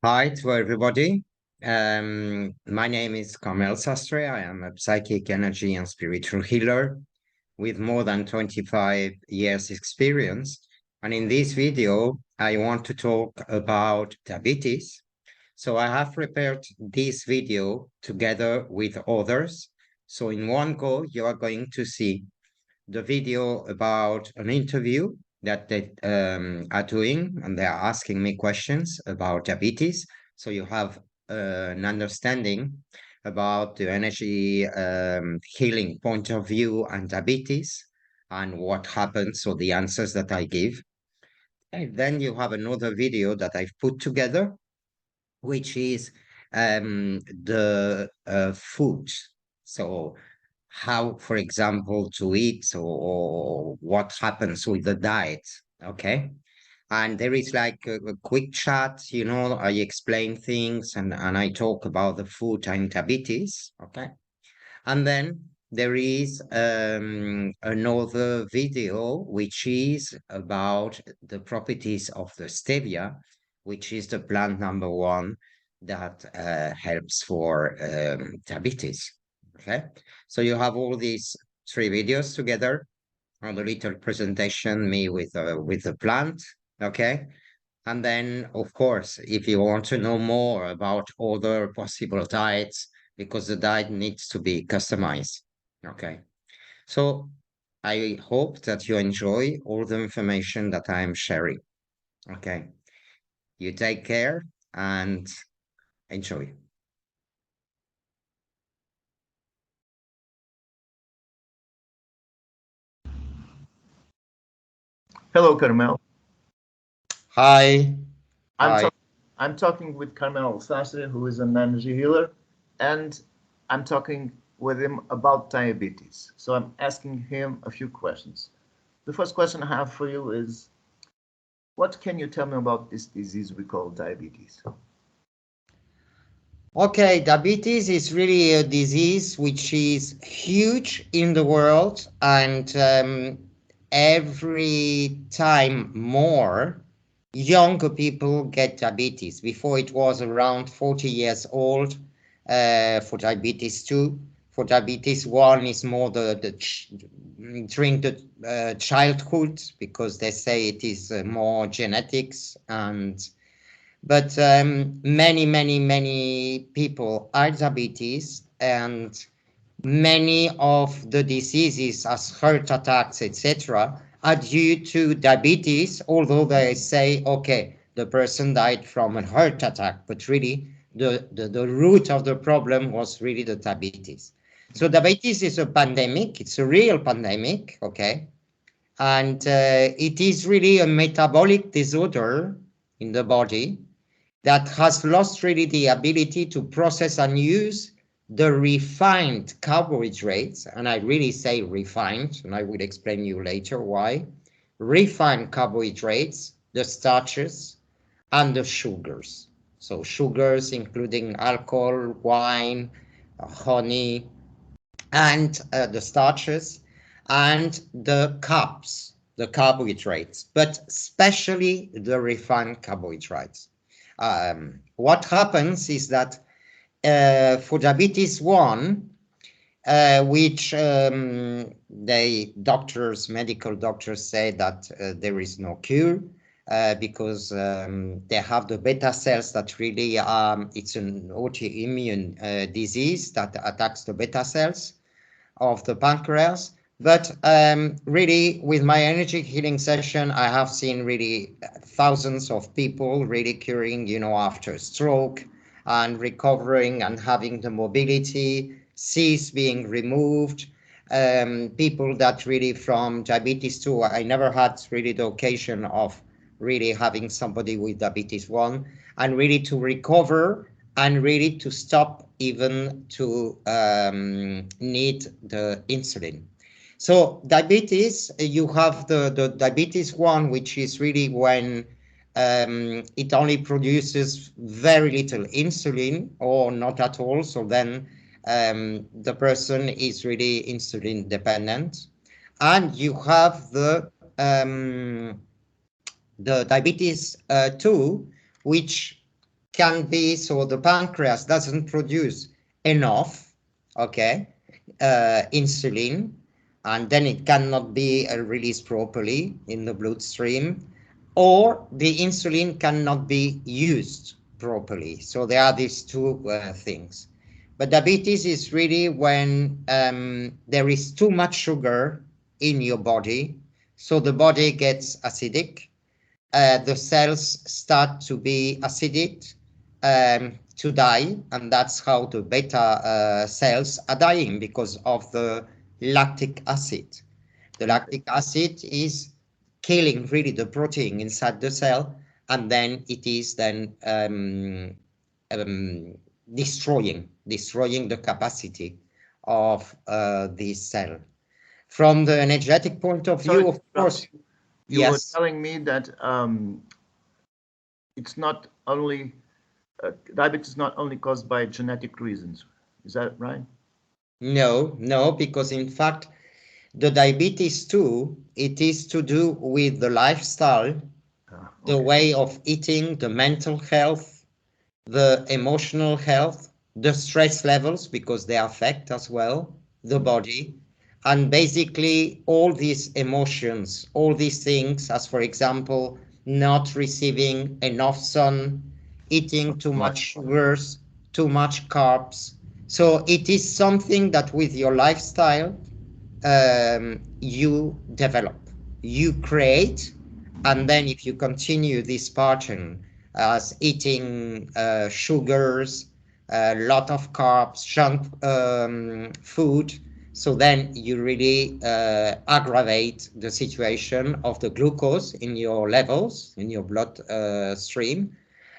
Hi to everybody. My name is Carmel Sastre. I am a psychic energy and spiritual healer with more than 25 years experience. And in this video, I want to talk about diabetes. So I have prepared this video together with others. So in one go, you are going to see the video about an interview that they are doing, and they are asking me questions about diabetes. So you have an understanding about the energy healing point of view and diabetes and what happens, so the answers that I give. And then you have another video that I've put together, which is the food. So how, for example, to eat or what happens with the diet. Okay. And there is like a quick chat, I explain things and I talk about the food and diabetes. Okay. And then there is another video which is about the properties of the stevia, which is the plant number one that helps for diabetes. Okay, so you have all these three videos together on the little presentation, me with the plant. Okay, and then, of course, if you want to know more about other possible diets, because the diet needs to be customized. Okay. So I hope that you enjoy all the information that I am sharing. Okay. You take care and enjoy. Hello, Carmel. Hi. I'm Hi. talk- I'm talking with Carmel Sastre, who is an energy healer, and I'm talking with him about diabetes. So I'm asking him a few questions. The first question I have for you is, what can you tell me about this disease we call diabetes? Okay, diabetes is really a disease which is huge in the world, and every time more younger people get diabetes. Before it was around 40 years old for diabetes 2. For diabetes 1 is more during the childhood, because they say it is more genetics. And but many people are diabetes, and many of the diseases as heart attacks, etc., are due to diabetes, although they say, okay, the person died from a heart attack, but really the root of the problem was really the diabetes. So diabetes is a pandemic, it's a real pandemic, okay? And it is really a metabolic disorder in the body that has lost really the ability to process and use the refined carbohydrates, and I really say refined, and I will explain you later why. Refined carbohydrates, the starches, and the sugars. So sugars including alcohol, wine, honey, and the starches, and the carbs, the carbohydrates, but especially the refined carbohydrates. What happens is that for diabetes 1, which medical doctors say that there is no cure, because they have the beta cells that really, it's an autoimmune disease that attacks the beta cells of the pancreas. But really, with my energy healing session, I have seen really thousands of people really curing, after stroke and recovering and having the mobility, cysts being removed. People that really from diabetes 2, I never had really the occasion of really having somebody with diabetes 1, and really to recover and really to stop even to need the insulin. So diabetes, you have the diabetes 1, which is really when it only produces very little insulin or not at all. So then the person is really insulin dependent. And you have the diabetes 2, which can be, so the pancreas doesn't produce enough, okay, insulin, and then it cannot be released properly in the bloodstream, or the insulin cannot be used properly. So there are these two things. But diabetes is really when there is too much sugar in your body, so the body gets acidic, the cells start to be acidic, to die, and that's how the beta cells are dying, because of the lactic acid. The lactic acid is killing really the protein inside the cell, and then it is then um, destroying the capacity of this cell. From the energetic point of Sorry view, to of interrupt course, you. You were yes. telling me that it's not only diabetes is not only caused by genetic reasons. Is that right? No, no, because in fact, the diabetes too, it is to do with the lifestyle, the Okay. way of eating, the mental health, the emotional health, the stress levels, because they affect as well the body. And basically, all these emotions, all these things, as for example, not receiving enough sun, eating too much Much. sugars, too much carbs. So it is something that with your lifestyle you develop, you create, and then if you continue this pattern as eating sugars, a lot of carbs, junk food, so then you really aggravate the situation of the glucose in your levels, in your blood stream,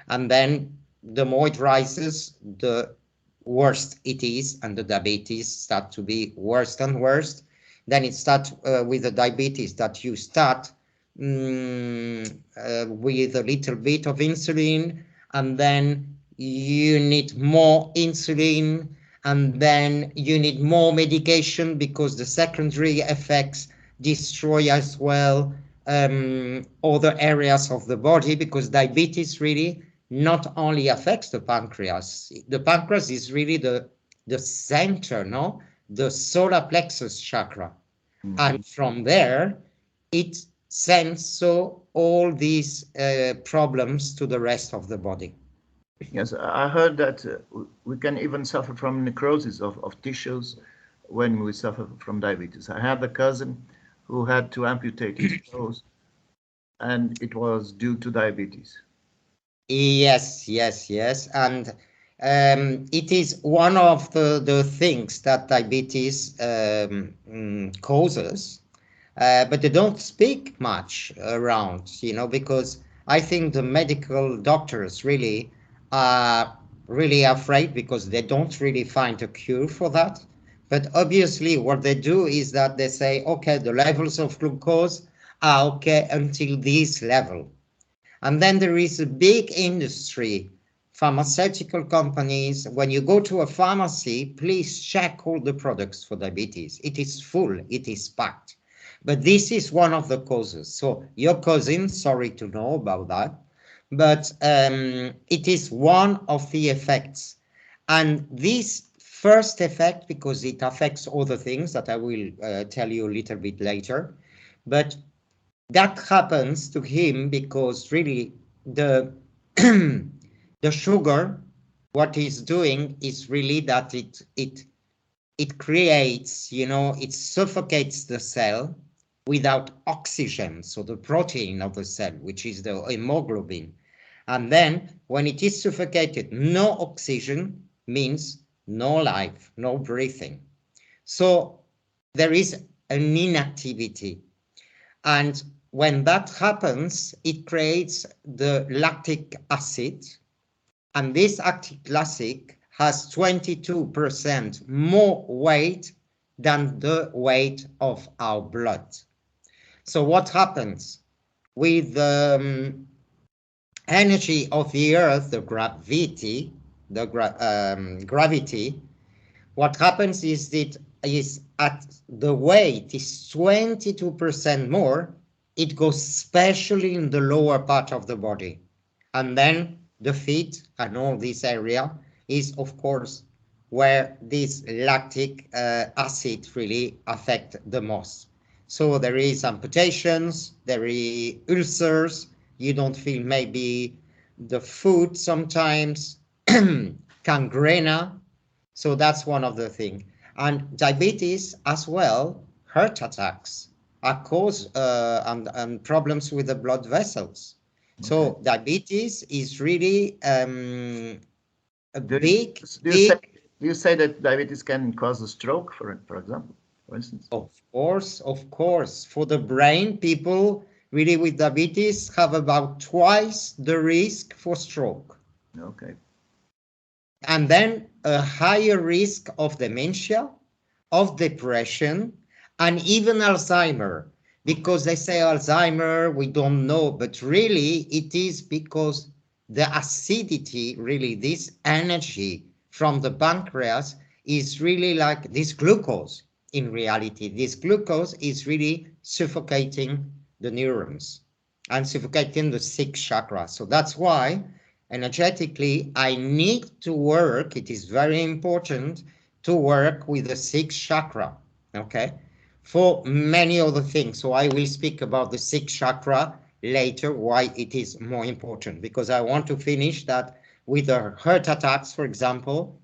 and then the more it rises, the worse it is, and the diabetes start to be worse and worse. Then it starts with the diabetes that you start with a little bit of insulin, and then you need more insulin, and then you need more medication, because the secondary effects destroy as well other areas of the body, because diabetes really not only affects the pancreas is really the center, no, the solar plexus chakra, Mhm. and from there it sends so all these problems to the rest of the body. Yes, I heard that we can even suffer from necrosis of tissues when we suffer from diabetes. I have a cousin who had to amputate his toes, and it was due to diabetes. Yes, yes, yes. And it is one of the things that diabetes causes, but they don't speak much around, because I think the medical doctors really are really afraid, because they don't really find a cure for that. But obviously, what they do is that they say, okay, the levels of glucose are okay until this level. And then there is a big industry, pharmaceutical companies. When you go to a pharmacy, please check all the products for diabetes. It is full, it is packed. But this is one of the causes. So your cousin, sorry to know about that, but it is one of the effects. And this first effect, because it affects other things that I will tell you a little bit later, but that happens to him because really the the sugar, what he's doing is really that it creates, it suffocates the cell without oxygen, so the protein of the cell, which is the hemoglobin. And then when it is suffocated, no oxygen means no life, no breathing. So there is an inactivity, and when that happens, it creates the lactic acid. And this lactic acid has 22% more weight than the weight of our blood. So what happens with the energy of the earth, the gravity, gravity, what happens is that is at the weight is 22% more, it goes especially in the lower part of the body. And then the feet and all this area is, of course, where this lactic acid really affect the most. So there is amputations, there is ulcers, you don't feel maybe the food sometimes, gangrena. So that's one of the things. And diabetes as well, heart attacks are cause and problems with the blood vessels. Okay. So diabetes is really a Do you, big, do you say big, do you say that diabetes can cause a stroke, for example, for instance? of course, for the brain, people really with diabetes have about twice the risk for stroke. Okay. And then a higher risk of dementia, of depression, and even Alzheimer, Okay. because they say Alzheimer, we don't know, but really it is because the acidity, really this energy from the pancreas is really like this glucose. In reality, this glucose is really suffocating the neurons and suffocating the six chakras. So that's why energetically I need to work. It is very important to work with the sixth chakra, okay, for many other things. So I will speak about the sixth chakra later, why it is more important, because I want to finish that with the heart attacks, for example.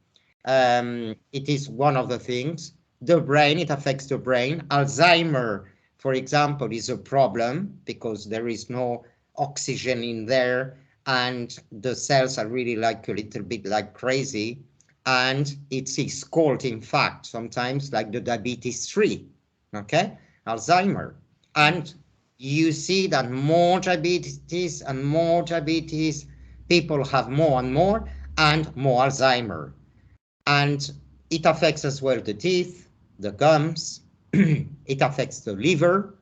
It is one of the things. The brain, it affects the brain. Alzheimer, for example, is a problem because there is no oxygen in there and the cells are really like a little bit like crazy, and it's called in fact sometimes like the diabetes 3, okay, Alzheimer. And you see that more diabetes and more diabetes, people have more and more, and more Alzheimer. And it affects as well the teeth, the gums, it affects the liver,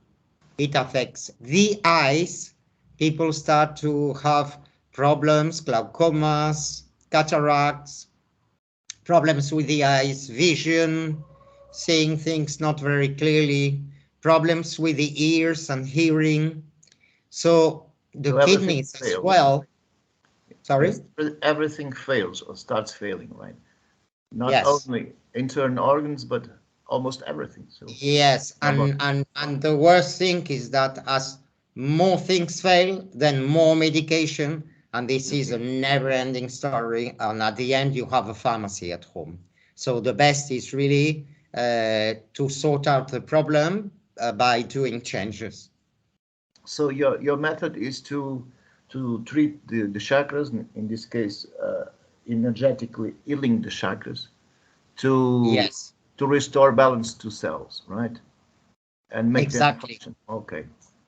it affects the eyes. People start to have problems, glaucomas, cataracts, problems with the eyes, vision, seeing things not very clearly, problems with the ears and hearing. So the So everything kidneys as fails. well. Sorry? Means everything fails or starts failing, right? Not Yes. only internal organs, but almost everything. So Yes, our body. and the worst thing is that as more things fail, then more medication, and this is a never-ending story. And at the end, you have a pharmacy at home. So the best is really to sort out the problem by doing changes. So your method is to treat the chakras, in this case, energetically healing the chakras to Yes, to restore balance to cells, right? And make them exactly. function. Okay.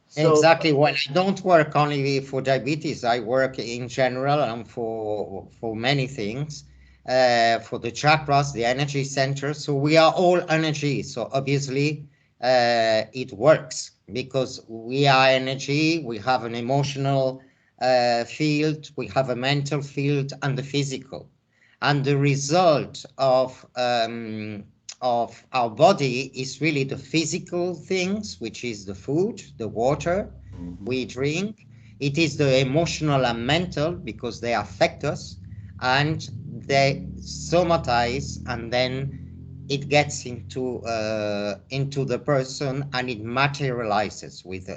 So Exactly. When I don't work only for diabetes, I work in general and for many things, for the chakras, the energy centers. So we are all energy. So obviously, it works because we are energy. We have an emotional field, we have a mental field, and the physical. And the result of our body is really the physical things, which is the food, the water we drink. It is the emotional and mental because they affect us and they somatize, and then it gets into the person and it materializes with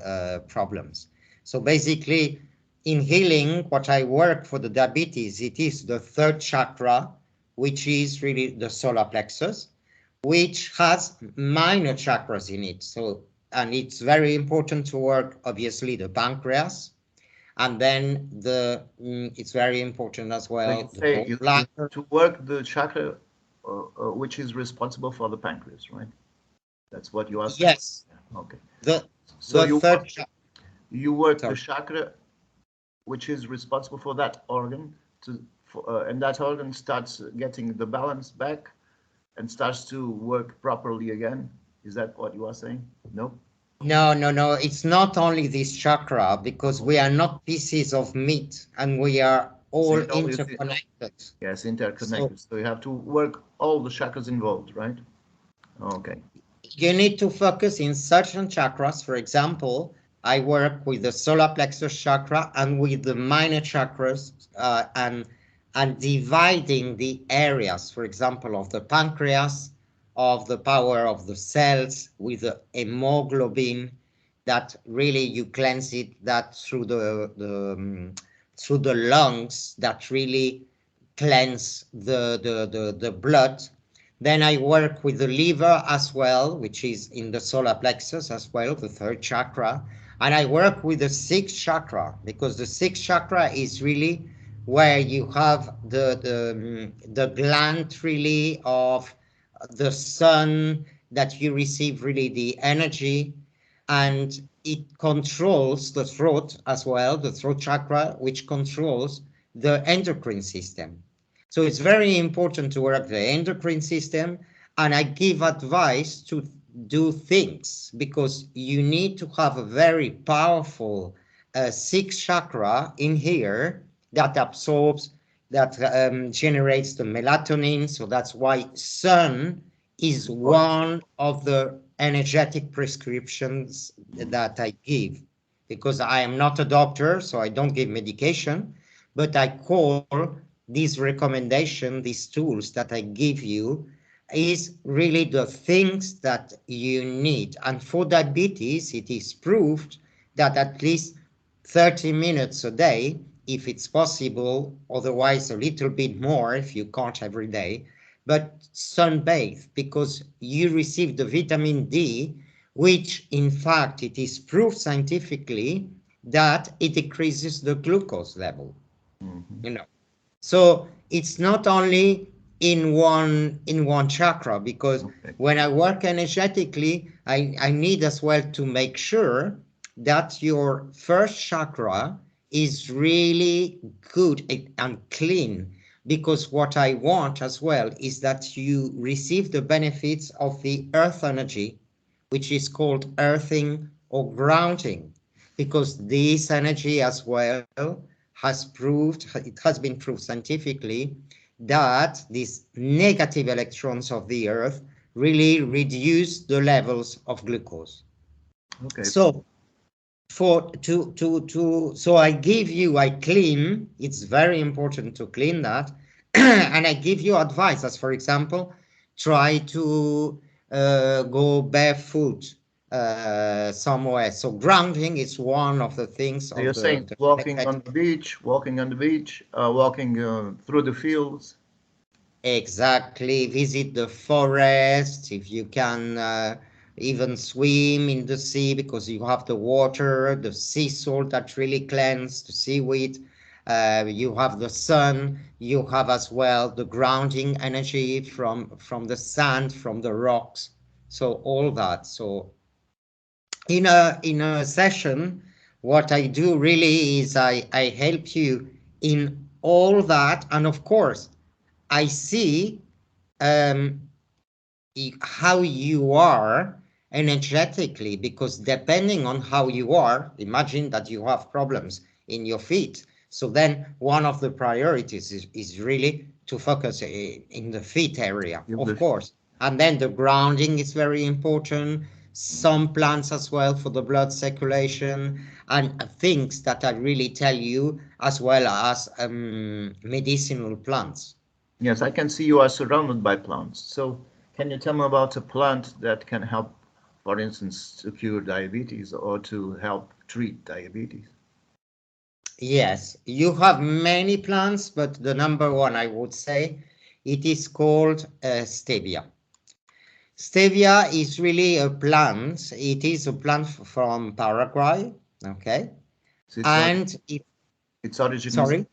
problems. So basically, in healing, what I work for the diabetes, it is the third chakra, which is really the solar plexus, which has minor chakras in it. So, and it's very important to work, obviously, the pancreas, and then it's very important as so you well the say you gallbladder. to work the chakra, which is responsible for the pancreas, right? That's what you are saying. Yes, Okay. the So the third you work the sorry. chakra which is responsible for that organ and that organ starts getting the balance back and starts to work properly again. Is that what you are saying? No? No, no, no. It's not only this chakra because we are not pieces of meat and we are So all you know, interconnected. yes, So interconnected. So you have to work all the chakras involved, right? Okay. you need to focus in certain chakras, for example, I work with the solar plexus chakra and with the minor chakras, and dividing the areas, for example, of the pancreas, of the power of the cells with the hemoglobin, that really you cleanse it, that through through the lungs, that really cleanse the blood. Then I work with the liver as well, which is in the solar plexus as well, the third chakra. And I work with the sixth chakra, because the sixth chakra is really where you have the gland really of the sun, that you receive really the energy, and it controls the throat as well, the throat chakra, which controls the endocrine system. So it's very important to work the endocrine system, and I give advice to do things, because you need to have a very powerful sixth chakra in here that absorbs, that generates the melatonin. So that's why sun is Of course. one of the energetic prescriptions that I give, because I am not a doctor, so I don't give medication, but I call these recommendations, these tools that I give you, is really the things that you need. And for diabetes, it is proved that at least 30 minutes a day, if it's possible, otherwise a little bit more if you can't every day, but sunbathe, because you receive the vitamin D, which in fact it is proved scientifically that it decreases the glucose level. Mm-hmm. You know, so it's not only in one chakra, because Okay. when I work energetically, I need as well to make sure that your first chakra is really good and clean, because what I want as well is that you receive the benefits of the earth energy, which is called earthing or grounding, because this energy as well it has been proved scientifically that these negative electrons of the earth really reduce the levels of glucose. Okay. So I clean, it's very important to clean that. And I give you advice, as for example, try to go barefoot somewhere. So grounding is one of the things So you're of saying the walking on the beach, walking through the fields. Exactly. Visit the forest if you can, even swim in the sea, because you have the water, the sea salt that really cleanse the seaweed. You have the sun. You have as well the grounding energy from the sand, from the rocks. So all that. So in a session, what I do really is I help you in all that, and of course I see um, how you are energetically, because depending on how you are, imagine that you have problems in your feet. So then one of the priorities is really to focus in the feet area, You of lift. course. And then the grounding is very important. Some plants as well for the blood circulation, and things that I really tell you, as well as medicinal plants. Yes, I can see you are surrounded by plants. So can you tell me about a plant that can help, for instance, to cure diabetes or to help treat diabetes? Yes, you have many plants, but the number one, I would say, it is called stevia. Stevia is really a plant. It is a plant from Paraguay. Okay, So and it, its origin is sorry,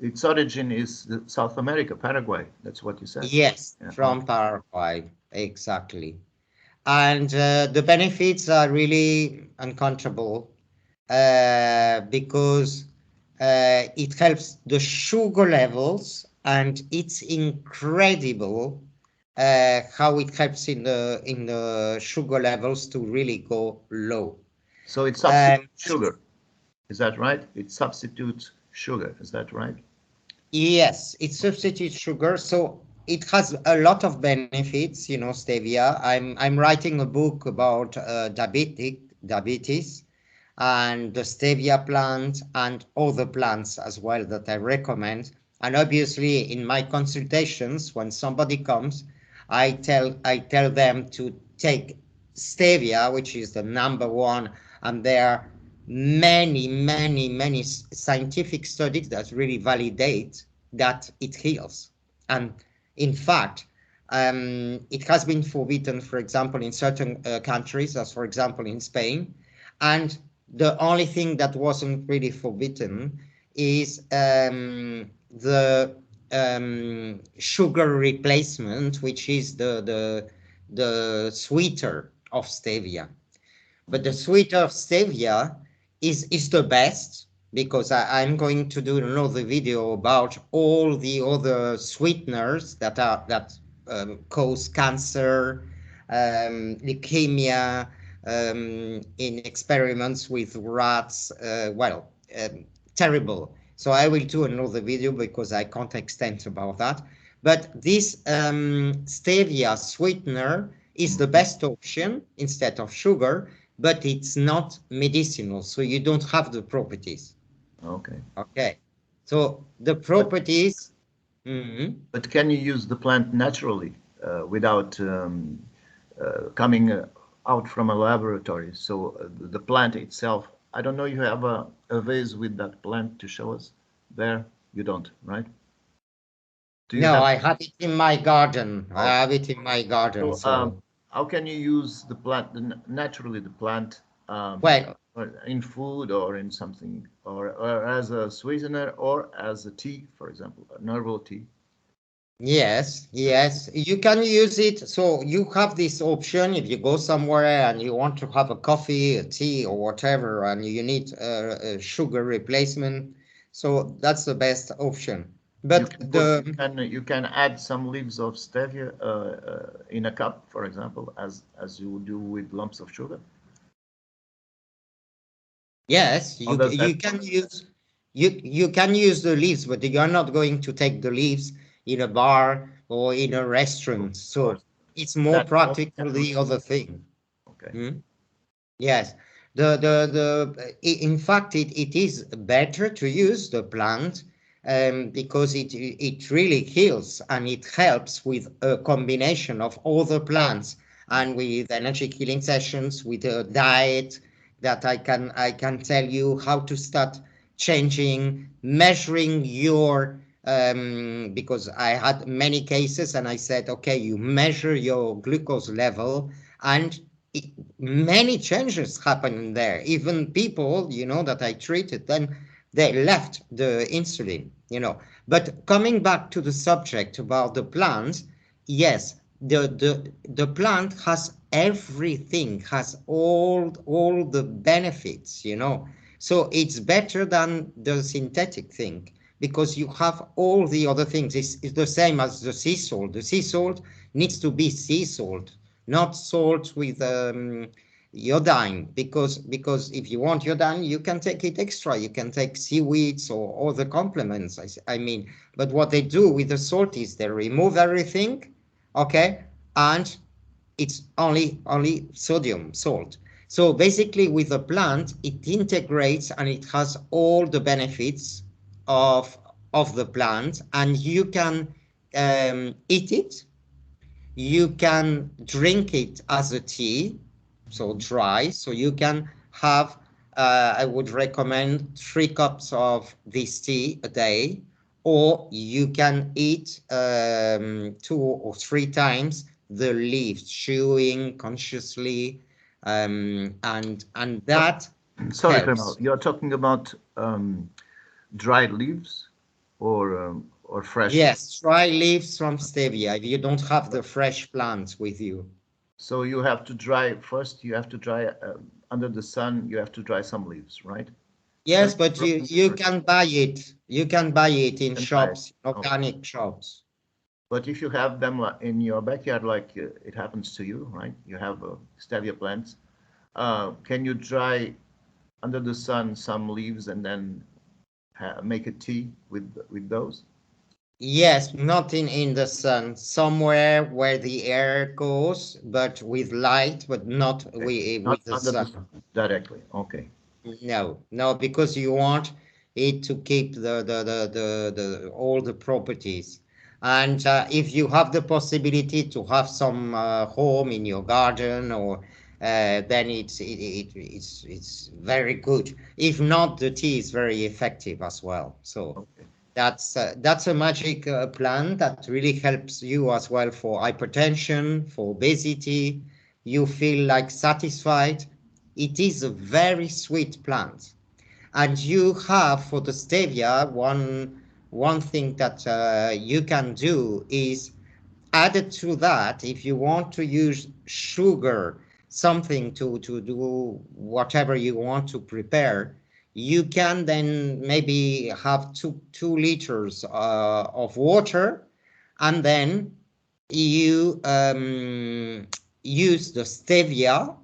its origin is South America, Paraguay. That's what you said. yes, Yeah. from Paraguay, exactly. And the benefits are really uncountable, because it helps the sugar levels, and it's incredible how it helps in the sugar levels to really go low. So it Um, substitutes sugar. Is that right? It substitutes sugar. Is that right? yes, it substitutes sugar, so it has a lot of benefits. Stevia. I'm writing a book about diabetes, and the stevia plant and other plants as well that I recommend. And obviously, in my consultations, when somebody comes, I tell them to take stevia, which is the number one, and there are many scientific studies that really validate that it heals. And in fact, it has been forbidden, for example, in certain countries, as for example in Spain. And the only thing that wasn't really forbidden is the sugar replacement, which is the sweeter of stevia. But the sweeter of stevia is the best, because I'm going to do another video about all the other sweeteners that cause cancer, leukemia, in experiments with rats. Terrible. So I will do another video because I can't extend about that. But this stevia sweetener is the best option instead of sugar, but it's not medicinal, so you don't have the properties. Okay. Okay. So the But properties. Mhm. but can you use the plant naturally without coming out from a laboratory? So the plant itself. I don't know. You have a vase with that plant to show us there. You don't, right? Do you No, have? I have it in my garden. I Okay. have it in my garden. So, So, how can you use the plant naturally? The plant well, or in food or in something, or as a sweetener or as a tea, for example, an herbal tea. yes, you can use it. So you have this option if you go somewhere and you want to have a coffee, a tea, or whatever, and you need a sugar replacement. So that's the best option. You But can put, the you can add some leaves of stevia in a cup, for example, as you do with lumps of sugar. Yes, How you does that you work? can use you can use the leaves, but you are not going to take the leaves in a bar or in a Of restaurant. So course, it's more that only practical can. the other thing. Okay. Hmm? Yes, in fact it is better to use the plant, because it really heals and it helps with a combination of all the plants and with energy healing sessions, with a diet that I can tell you how to start changing, measuring your, because I had many cases and I said, okay, you measure your glucose level, and it, many changes happen in there. Even people, that I treated, then they left the insulin, But coming back to the subject about the plants, yes, the plant has everything, has all the benefits, So it's better than the synthetic thing, because you have all the other things. It's the same as the sea salt. The sea salt needs to be sea salt, not salt with iodine, because if you want iodine, you can take it extra. You can take seaweeds or other complements. I mean, but what they do with the salt is they remove everything, okay, and it's only sodium salt. So basically, with the plant, it integrates and it has all the benefits of of the plant, and you can eat it, you can drink it as a tea, so dry. So you can have, I would recommend 3 cups of this tea a day, or you can eat 2 or 3 times the leaves, chewing consciously, and So, that sorry, Carmel, helps. you're talking about dried leaves or fresh. Yes, dry leaves from stevia if you don't have the fresh plants with you. So you have to dry first. You have to dry under the sun. You have to dry some leaves, right? Then Yes, but you you you can buy it. You can buy it in can buy it. shops, Okay. organic shops. But if you have them in your backyard, like it happens to you, right? You have stevia plants. Can you dry under the sun some leaves and then make a tea with those? Yes, not in the sun, somewhere where the air goes, but with light, but not Okay. with Not the under the sun. sun directly. Okay. No, because you want it to keep the all the properties. And if you have the possibility to have some home in your garden, or then it's very good. If not, the tea is very effective as well. So Okay. that's a magic plant that really helps you as well for hypertension, for obesity. You feel like satisfied. It is a very sweet plant. And you have for the stevia one thing that you can do is added to that, if you want to use sugar, something to do whatever you want to prepare, you can then maybe have 2 liters of water, and then you use the stevia,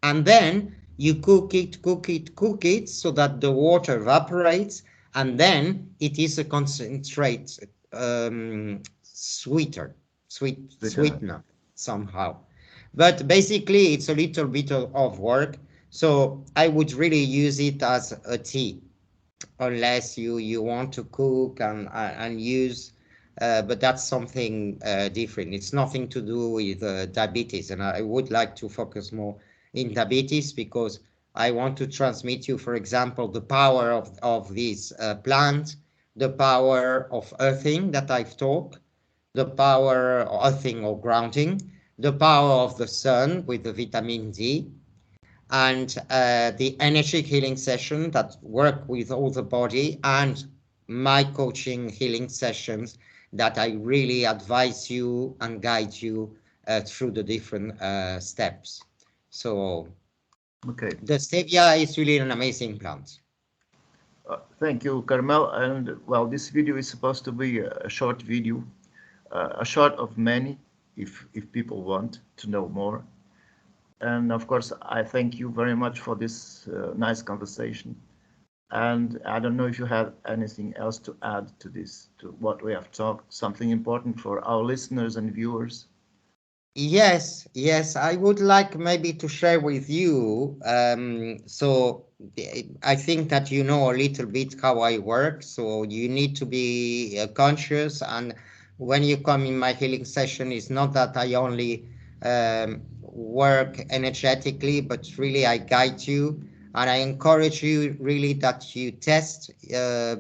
and then you cook it so that the water evaporates, and then it is a concentrate, sweeter, Sweetener. sweetener somehow. But basically, it's a little bit of work. So I would really use it as a tea, unless you want to cook and use. But that's something different. It's nothing to do with diabetes, and I would like to focus more in diabetes, because I want to transmit you, for example, the power of this plant, the power of earthing that I've talked, the power of earthing or grounding, the power of the sun with the vitamin D, and the energy healing session that work with all the body, and my coaching healing sessions that I really advise you and guide you through the different steps. So Okay. the stevia is really an amazing plant. Thank you, Carmel. And well, this video is supposed to be a short video, a short of many, if people want to know more. And of course, I thank you very much for this nice conversation. And I don't know if you have anything else to add to this, to what we have talked, something important for our listeners and viewers. Yes, I would like maybe to share with you. So I think that you know a little bit how I work. So you need to be conscious. And when you come in my healing session, it's not that I only work energetically, but really I guide you. And I encourage you really that you test,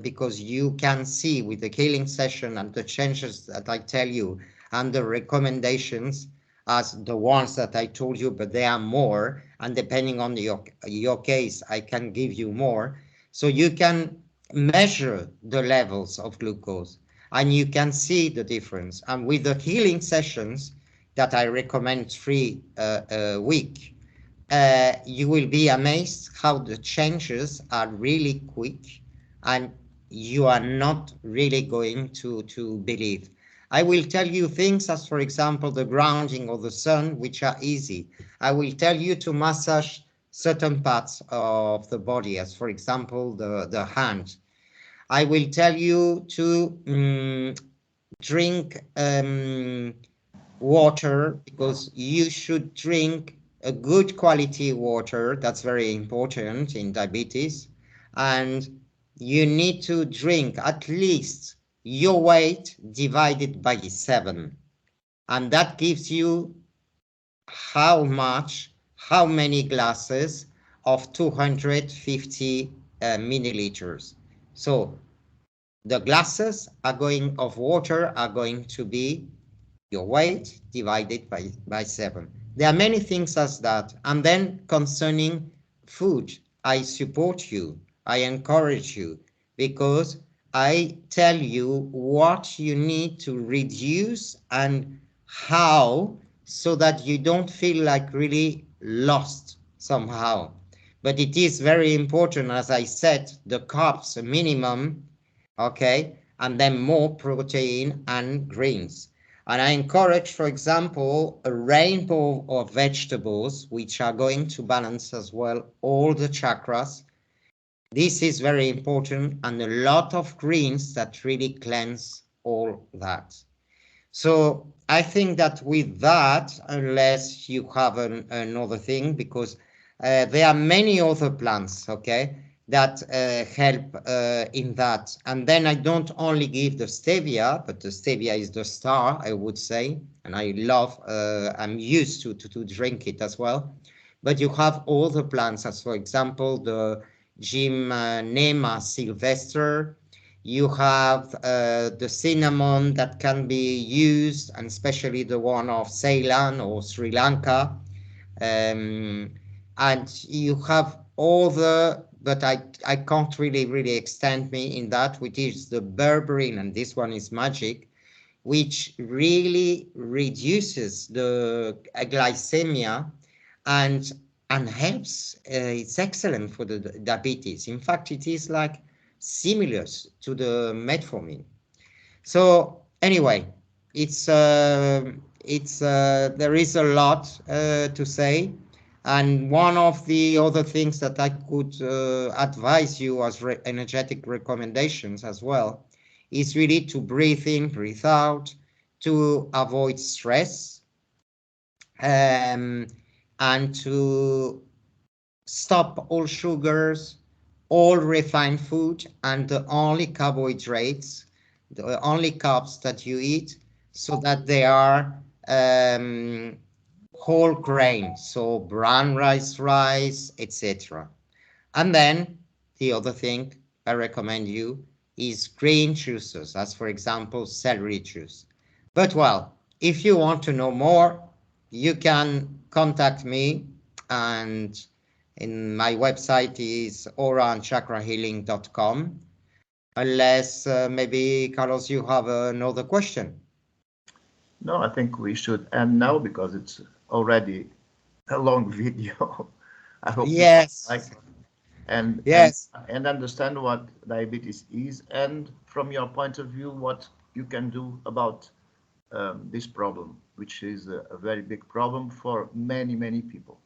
because you can see with the healing session and the changes that I tell you and the recommendations as the ones that I told you, but there are more. And depending on your case, I can give you more. So you can measure the levels of glucose, and you can see the difference. And with the healing sessions that I recommend 3 a week, you will be amazed how the changes are really quick, and you are not really going to believe. I will tell you things as, for example, the grounding or the sun, which are easy. I will tell you to massage certain parts of the body, as, for example, the hand. I will tell you to drink water, because you should drink a good quality water. That's very important in diabetes. And you need to drink at least your weight divided by 7. And that gives you how many glasses of 250 milliliters. So the glasses are going of water are going to be your weight divided by 7. There are many things as that. And then concerning food, I support you, I encourage you, because I tell you what you need to reduce and how, so that you don't feel like really lost somehow. But it is very important, as I said, the carbs a minimum, okay, and then more protein and greens. And I encourage, for example, a rainbow of vegetables, which are going to balance as well all the chakras. This is very important, and a lot of greens that really cleanse all that. So I think that with that, unless you have another thing, because There are many other plants, okay, that help in that. And then I don't only give the stevia, but the stevia is the star, I would say. And I love, I'm used to drink it as well. But you have other plants, as for example, the Gymnema sylvester. You have the cinnamon that can be used, and especially the one of Ceylon or Sri Lanka. Um, and you have all the, but I can't really extend me in that, which is the berberine, and this one is magic, which really reduces the glycemia and and helps. It's excellent for the diabetes. In fact, it is like similar to the metformin. So anyway, there is a lot to say, and one of the other things that I could advise you as energetic recommendations as well is really to breathe in, breathe out, to avoid stress, um, and to stop all sugars, all refined food, and the only carbohydrates, the only carbs that you eat, so that they are whole grain, so brown rice, etc. And then the other thing I recommend you is green juices, as for example, celery juice. But well, if you want to know more, you can contact me, and in my website is auraandchakrahealing.com. Unless maybe Carlos, you have another question. No, I think we should end now because it's already a long video. I hope people like Yes, and and yes. and understand what diabetes is, and from your point of view, what you can do about this problem, which is a very big problem for many people.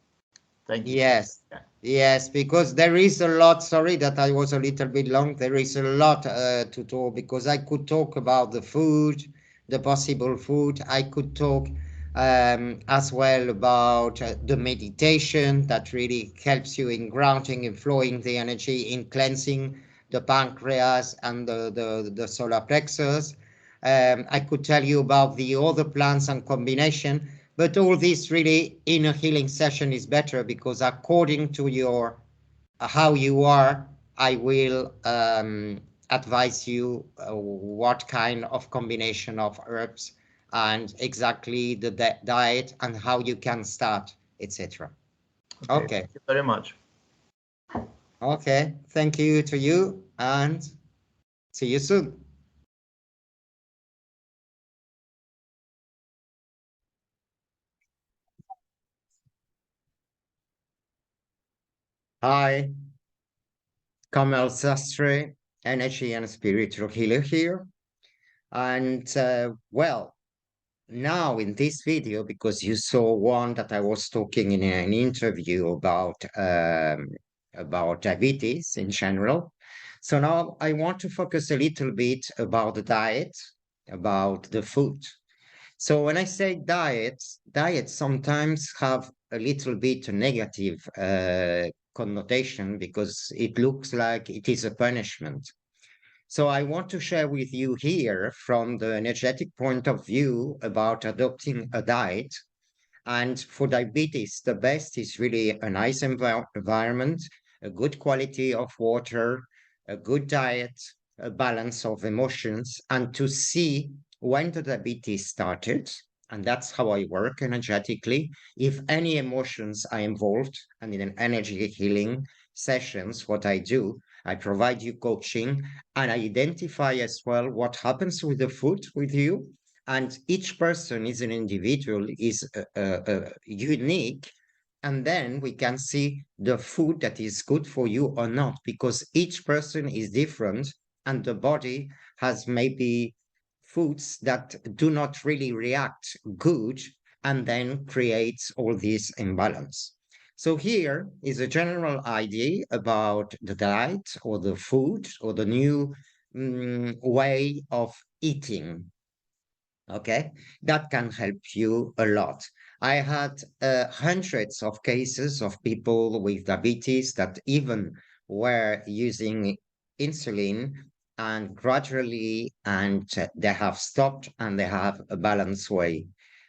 Thank you. Yes, Yeah. yes, because there is a lot. Sorry that I was a little bit long. There is a lot to talk, because I could talk about the food, the possible food. I could talk as well about the meditation that really helps you in grounding and flowing the energy, in cleansing the pancreas and the solar plexus. I could tell you about the other plants and combination, but all this really in a healing session is better, because according to your how you are, I will advise you what kind of combination of herbs and exactly the diet and how you can start, etc. Okay. Okay, Thank you very much. okay. Thank you to you, and see you soon. Hi, Carmel Sastre, energy and spiritual healer here. And well, now in this video, because you saw one that I was talking in an interview about diabetes in general. So now I want to focus a little bit about the diet, about the food. So when I say diet, diets sometimes have a little bit negative connotation, because it looks like it is a punishment. So I want to share with you here from the energetic point of view about adopting a diet. And for diabetes, the best is really a nice environment, a good quality of water, a good diet, a balance of emotions, and to see when the diabetes started. And that's how I work energetically. If any emotions are involved, and in an energy healing sessions, what I do, I provide you coaching and I identify as well what happens with the food with you, and each person is an individual, is unique, and then we can see the food that is good for you or not, because each person is different, and the body has maybe foods that do not really react good, and then creates all this imbalance. So here is a general idea about the diet or the food or the new way of eating. Okay, that can help you a lot. I had hundreds of cases of people with diabetes that even were using insulin and gradually and they have stopped and they have a balanced way.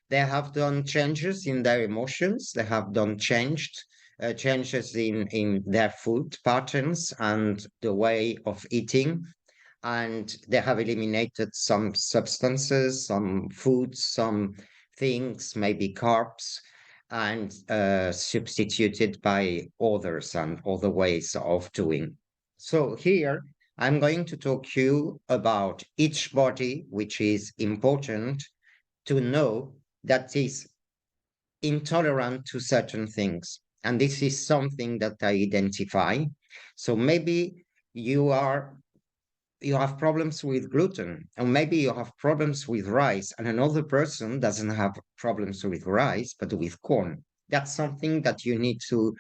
They have done changes in their emotions. They have done changes in their food patterns and the way of eating, and they have eliminated some substances, some foods, some things, maybe carbs, and substituted by others and other ways of doing. So here I'm going to talk to you about each body, which is important to know that is intolerant to certain things. And this is something that I identify. So maybe you are you have problems with gluten, or maybe you have problems with rice, and another person doesn't have problems with rice, but with corn. That's something that you need to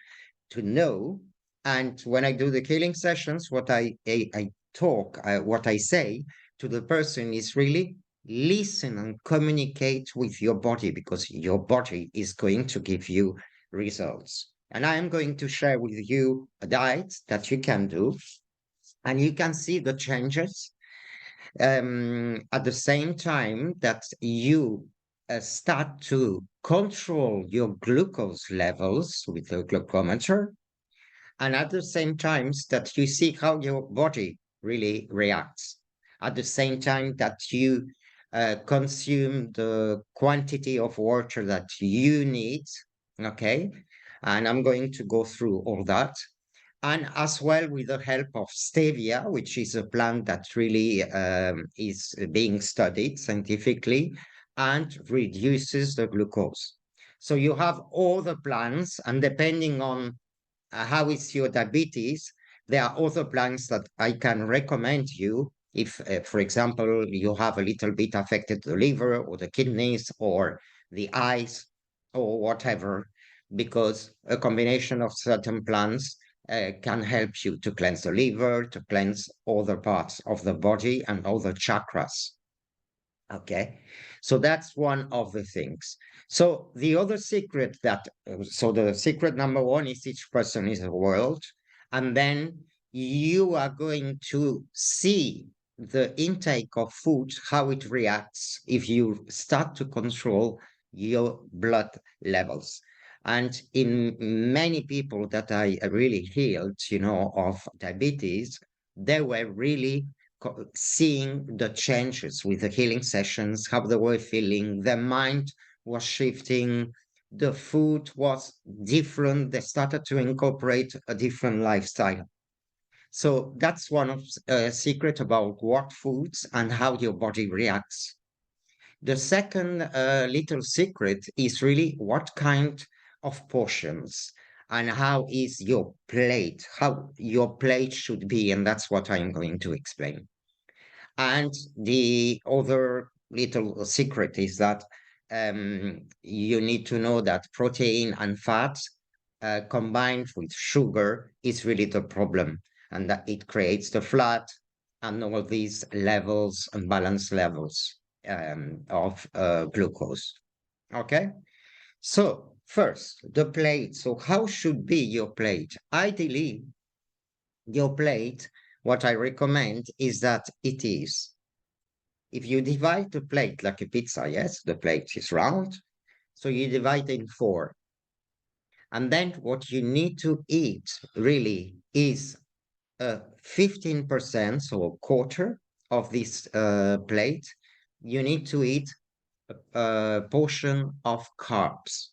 know. And when I do the healing sessions, what I say to the person is really listen and communicate with your body, because your body is going to give you results. And I am going to share with you a diet that you can do, and you can see the changes at the same time that you start to control your glucose levels with the glucometer, and at the same time that you see how your body really reacts. At the same time that you consume the quantity of water that you need, okay? And I'm going to go through all that, and as well with the help of stevia, which is a plant that really is being studied scientifically and reduces the glucose. So you have all the plants, and depending on how is your diabetes, there are other plants that I can recommend you if, for example, you have a little bit affected the liver or the kidneys or the eyes or whatever, because a combination of certain plants can help you to cleanse the liver, to cleanse other parts of the body and other chakras. Okay, so that's one of the things. So the other secret so the secret number one is each person is a world, and then you are going to see the intake of food, how it reacts if you start to control your blood levels. And in many people that I really healed, of diabetes, they were really seeing the changes with the healing sessions, how they were feeling, their mind was shifting, the food was different, they started to incorporate a different lifestyle. So that's one of secret about what foods and how your body reacts. The second little secret is really what kind of portions and how is your plate, how your plate should be, and that's what I'm going to explain. And the other little secret is that you need to know that protein and fat combined with sugar is really the problem, and that it creates the flat and all these levels and balance levels of glucose. Okay, so first, the plate. So, how should be your plate? Ideally, your plate, what I recommend is that it is, if you divide the plate like a pizza, yes, the plate is round. So you divide it in four. And then what you need to eat really is 15%, so a quarter of this plate. You need to eat a portion of carbs.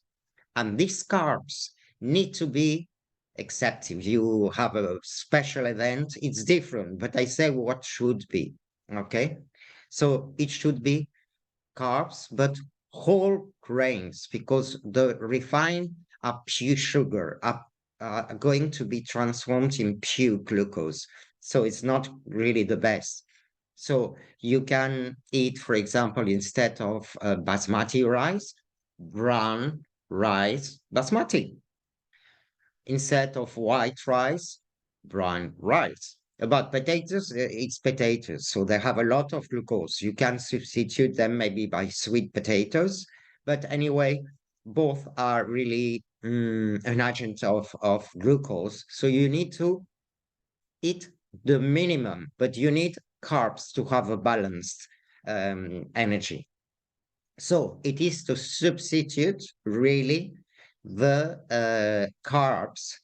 And these carbs need to be, except if you have a special event, it's different. But I say what should be. Okay. So it should be carbs, but whole grains, because the refined are pure sugar, are going to be transformed in pure glucose. So it's not really the best. So you can eat, for example, instead of basmati rice, brown rice basmati. Instead of white rice, brown rice. About potatoes, it's potatoes. So they have a lot of glucose. You can substitute them maybe by sweet potatoes. But anyway, both are really an agent of glucose. So you need to eat the minimum, but you need carbs to have a balanced energy. So it is to substitute really the carbs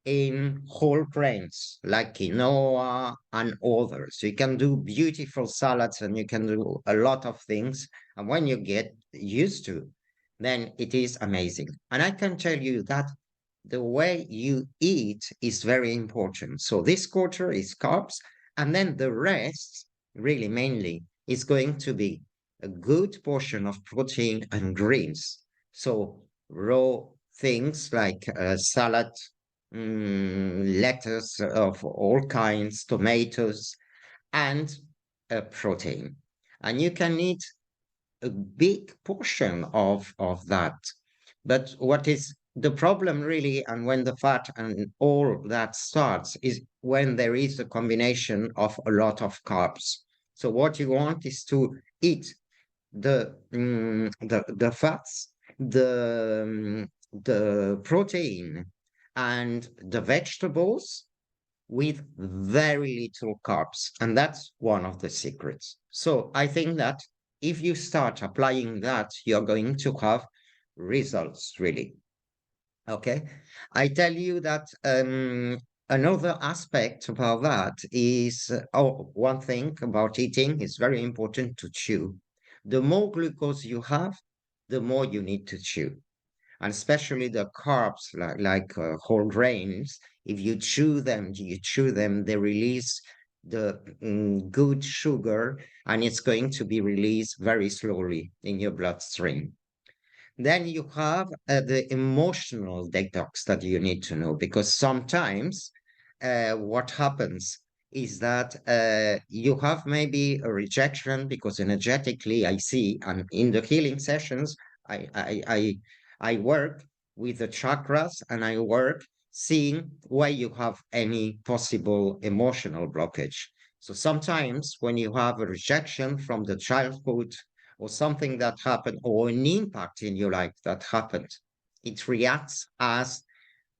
in whole grains like quinoa and others. You can do beautiful salads and you can do a lot of things. And when you get used to, then it is amazing. And I can tell you that the way you eat is very important. So this quarter is carbs, and then the rest, really mainly, is going to be a good portion of protein and greens. So raw things like salad, lettuce of all kinds, tomatoes, and protein. And you can eat a big portion of that. But what is the problem really, and when the fat and all that starts, is when there is a combination of a lot of carbs. So what you want is to eat the fats, the protein, and the vegetables with very little carbs. And that's one of the secrets. So I think that if you start applying that, you're going to have results really. Okay. I tell you that another aspect about that is, one thing about eating is very important to chew. The more glucose you have, the more you need to chew, and especially the carbs like whole grains. If you chew them, they release the good sugar, and it's going to be released very slowly in your bloodstream. Then you have the emotional detox that you need to know, because sometimes what happens is that you have maybe a rejection because energetically I see, and in the healing sessions, I, I, I, I work with the chakras and I work seeing where you have any possible emotional blockage. So sometimes when you have a rejection from the childhood or something that happened or an impact in your life that happened, it reacts as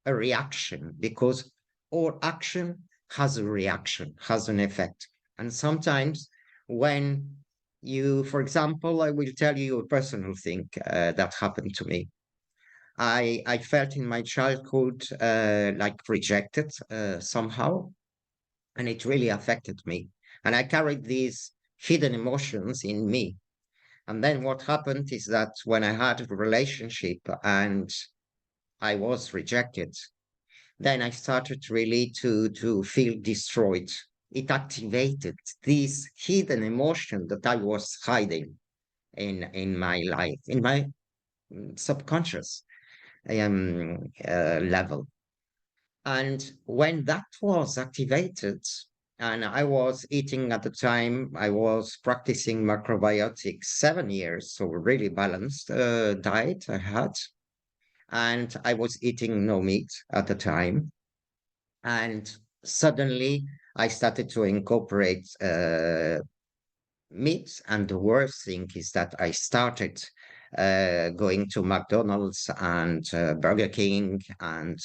a reaction because all action has a reaction, has an effect. And sometimes when you, for example, I will tell you a personal thing that happened to me. I felt in my childhood like rejected somehow, and it really affected me. And I carried these hidden emotions in me, and then what happened is that when I had a relationship and I was rejected, then I started really to feel destroyed. It activated this hidden emotion that I was hiding in my life, in my subconscious level. And when that was activated, and I was eating at the time, I was practicing macrobiotics 7 years, so a really balanced diet I had. And I was eating no meat at the time. And suddenly I started to incorporate meat. And the worst thing is that I started going to McDonald's and Burger King and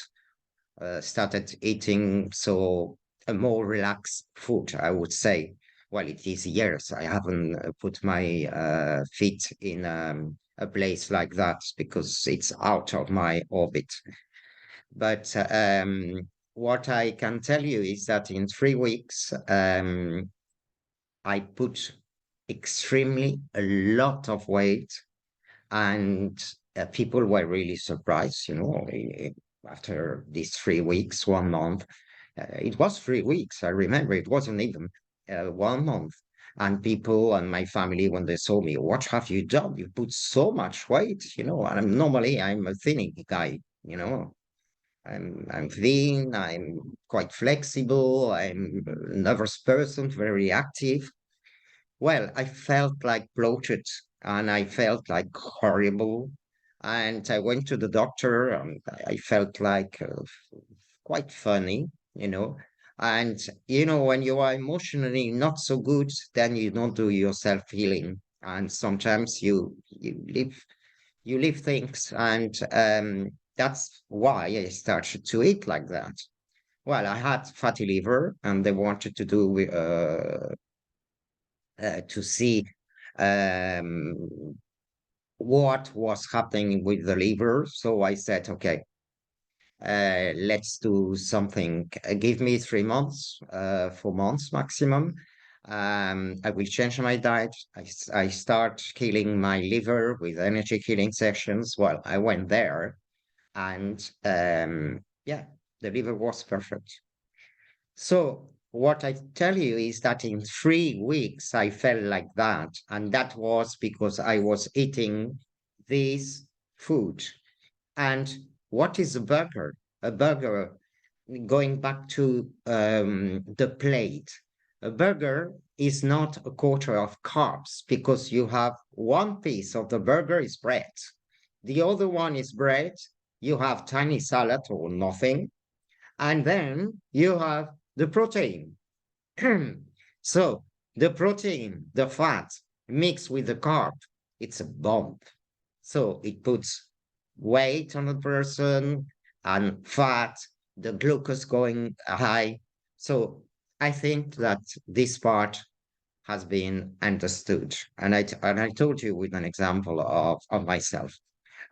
started eating so a more relaxed food, I would say. Well, it is years. I haven't put my feet in a place like that because it's out of my orbit. But what I can tell you is that in 3 weeks, I put extremely a lot of weight, and people were really surprised, after these 3 weeks, 1 month. It was 3 weeks. I remember it wasn't even 1 month. And people and my family, when they saw me, what have you done? You put so much weight, And normally I'm a thin guy, I'm thin. I'm quite flexible. I'm a nervous person, very active. Well, I felt like bloated and I felt like horrible. And I went to the doctor and I felt like quite funny, you know. And, when you are emotionally not so good, then you don't do your self healing. And sometimes you live you leave things, and that's why I started to eat like that. Well, I had fatty liver, and they wanted to do to see um, what was happening with the liver. So I said, okay, let's do something. Give me 3 months, 4 months maximum. I will change my diet. I start healing my liver with energy healing sessions. Well, I went there, and yeah, the liver was perfect. So what I tell you is that in 3 weeks I felt like that, and that was because I was eating this food. And what is a burger? A burger, going back to the plate, a burger is not a quarter of carbs because you have one piece of the burger is bread. The other one is bread. You have tiny salad or nothing. And then you have the protein. So the protein, the fat mixed with the carb, it's a bomb. So it puts weight on the person and fat, the glucose going high. So I think that this part has been understood. And I told you with an example of myself.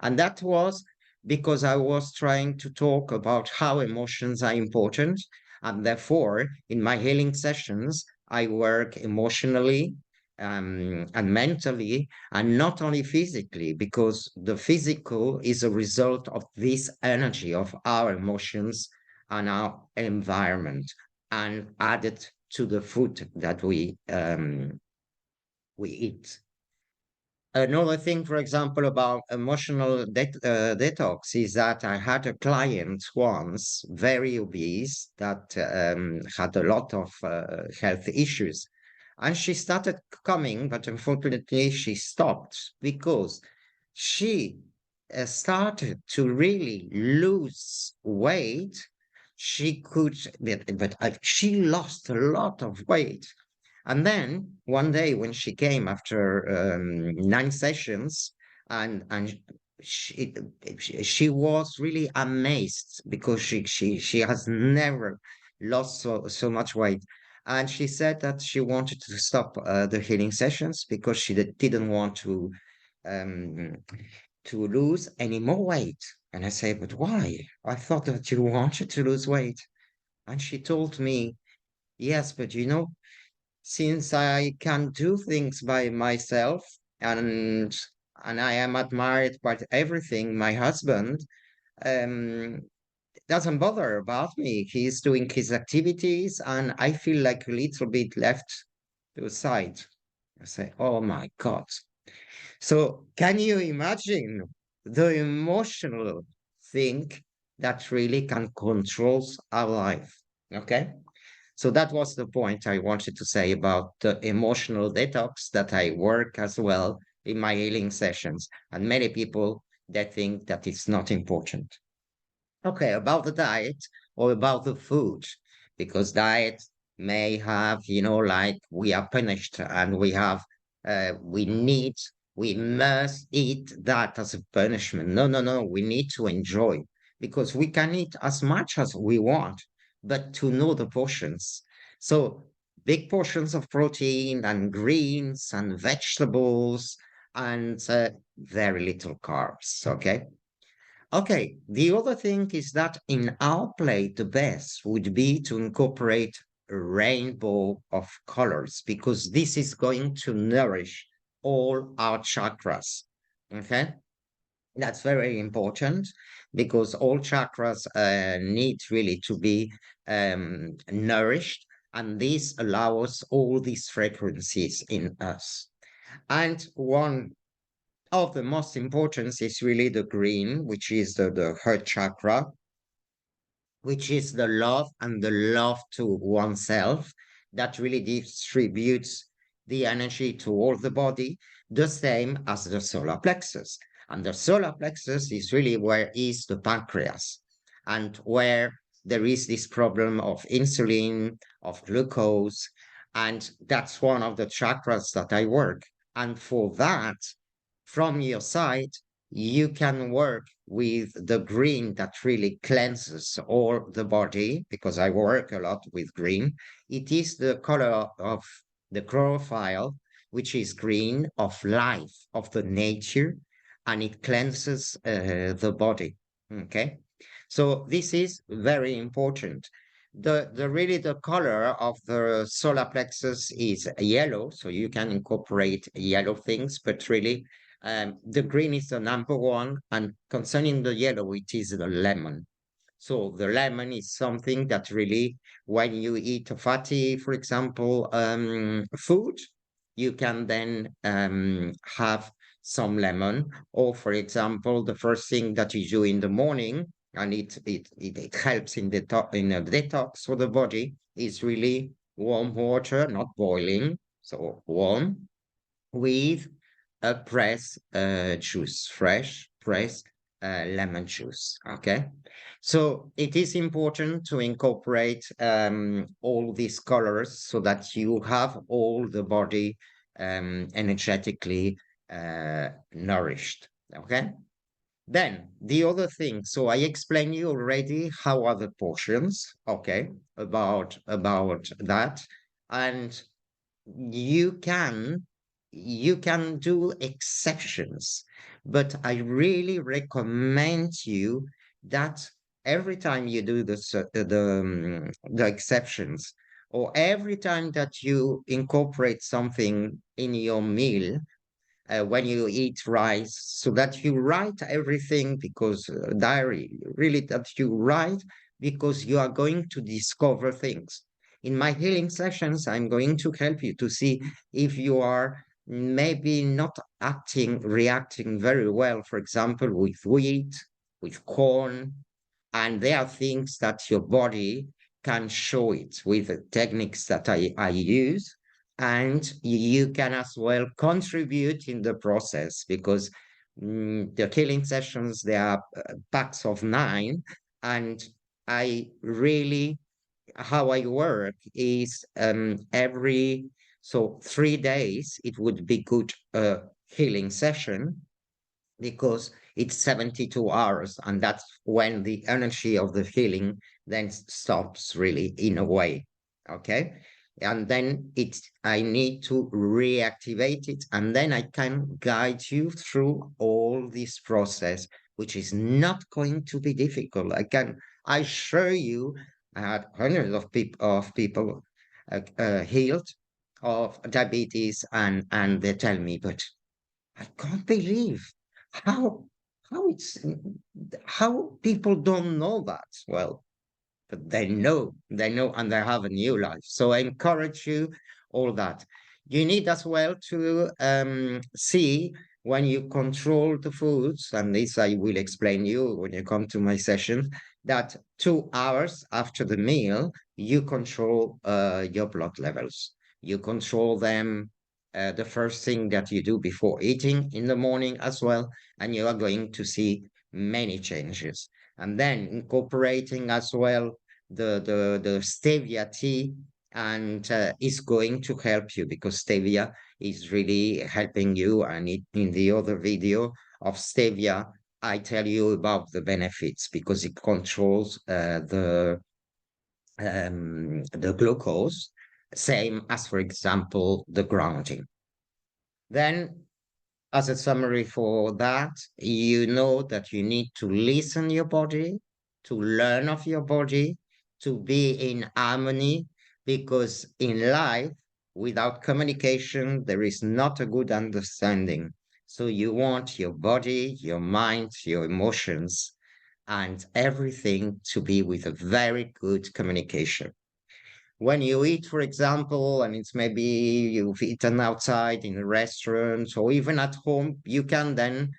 And that was because I was trying to talk about how emotions are important. And therefore, in my healing sessions, I work emotionally and mentally, and not only physically, because the physical is a result of this energy of our emotions and our environment, and added to the food that we eat. Another thing, for example, about emotional detox is that I had a client once, very obese, that had a lot of health issues. And she started coming, but unfortunately, she stopped because she started to really lose weight. She could, but she lost a lot of weight, and then one day when she came after 9 sessions, and she was really amazed because she has never lost so much weight. And she said that she wanted to stop the healing sessions because she didn't want um, to lose any more weight. And I said, but why? I thought that you wanted to lose weight. And she told me, yes, but since I can do things by myself, and and I am admired by everything, my husband um doesn't bother about me. He's doing his activities, and I feel like a little bit left to the side. I say, oh my God. So can you imagine the emotional thing that really can control our life? Okay. So that was the point I wanted to say about the emotional detox that I work as well in my healing sessions. And many people, they think that it's not important. Okay, about the diet or about the food, because diet may have, like we are punished and we need, we must eat that as a punishment. No, no, no, we need to enjoy because we can eat as much as we want, but to know the portions. So big portions of protein and greens and vegetables and very little carbs. Okay. Okay, the other thing is that in our plate, the best would be to incorporate a rainbow of colors because this is going to nourish all our chakras. Okay, that's very important because all chakras need really to be nourished, and this allows all these frequencies in us. And one of the most important is really the green, which is the heart chakra, which is the love and the love to oneself that really distributes the energy to all the body, the same as the solar plexus. And the solar plexus is really where is the pancreas and where there is this problem of insulin, of glucose. And that's one of the chakras that I work. And for that, from your side, you can work with the green that really cleanses all the body, because I work a lot with green. It is the color of the chlorophyll, which is green of life, of the nature, and it cleanses the body. Okay. So this is very important. The really the color of the solar plexus is yellow, so you can incorporate yellow things, but really the green is the number one, and concerning the yellow, it is the lemon. So the lemon is something that really, when you eat a fatty, for example, food, you can then have some lemon. Or for example, the first thing that you do in the morning, and it helps in a detox for the body, is really warm water, not boiling, so warm, with a press juice, fresh pressed lemon juice. Okay, so it is important to incorporate all these colors so that you have all the body energetically nourished. Okay. Then the other thing, so I explained you already how are the portions, okay, about that, and you can you can do exceptions, but I really recommend you that every time you do the exceptions, or every time that you incorporate something in your meal, when you eat rice, so that you write everything, because diary, really, that you write, because you are going to discover things. In my healing sessions, I'm going to help you to see if you are maybe not reacting very well, for example, with wheat, with corn, and there are things that your body can show it with the techniques that I use. And you can as well contribute in the process, because the healing sessions, they are packs of 9. And I really, how I work is every, so 3 days, it would be good healing session, because it's 72 hours, and that's when the energy of the healing then stops, really, in a way. Okay. And then I need to reactivate it, and then I can guide you through all this process, which is not going to be difficult. I assure you, I had hundreds of people healed of diabetes, and they tell me, but I can't believe how how it's how people don't know that. Well, but they know, and they have a new life. So I encourage you all that. You need as well to see, when you control the foods, and this I will explain you when you come to my session, that 2 hours after the meal, you control your blood levels. You control them the first thing that you do before eating in the morning as well, and you are going to see many changes. And then incorporating as well the stevia tea, and is going to help you, because stevia is really helping you. And in the other video of stevia, I tell you about the benefits, because it controls the glucose, same as, for example, the grounding. Then, as a summary for that, you know that you need to listen your body, to learn of your body, to be in harmony, because in life, without communication, there is not a good understanding. So you want your body, your mind, your emotions, and everything to be with a very good communication. When you eat, for example, and it's maybe you've eaten outside in a restaurant or even at home, you can then,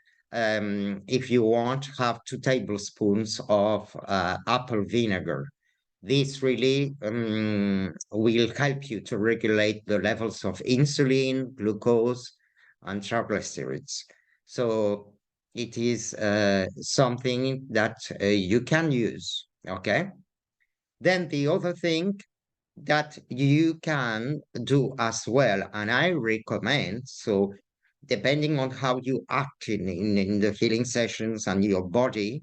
if you want, have 2 tablespoons of apple vinegar. This really will help you to regulate the levels of insulin, glucose, and triglycerides. So it is something that you can use. Okay. Then the other thing that you can do as well, and I recommend, so depending on how you act in the healing sessions and your body,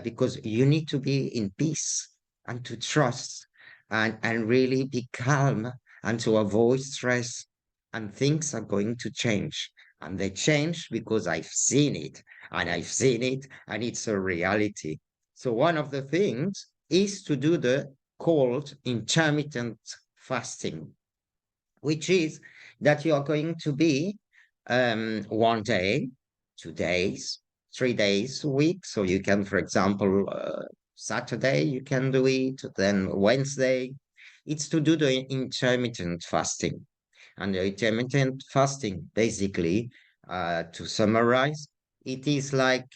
because you need to be in peace and to trust and really be calm and to avoid stress. And things are going to change. And they change because I've seen it and I've seen it and it's a reality. So, one of the things is to do the called intermittent fasting, which is that you are going to be 1 day, 2 days, 3 days a week. So you can, for example, Saturday, you can do it, then Wednesday. It's to do the intermittent fasting. And the intermittent fasting, basically, to summarize, it is like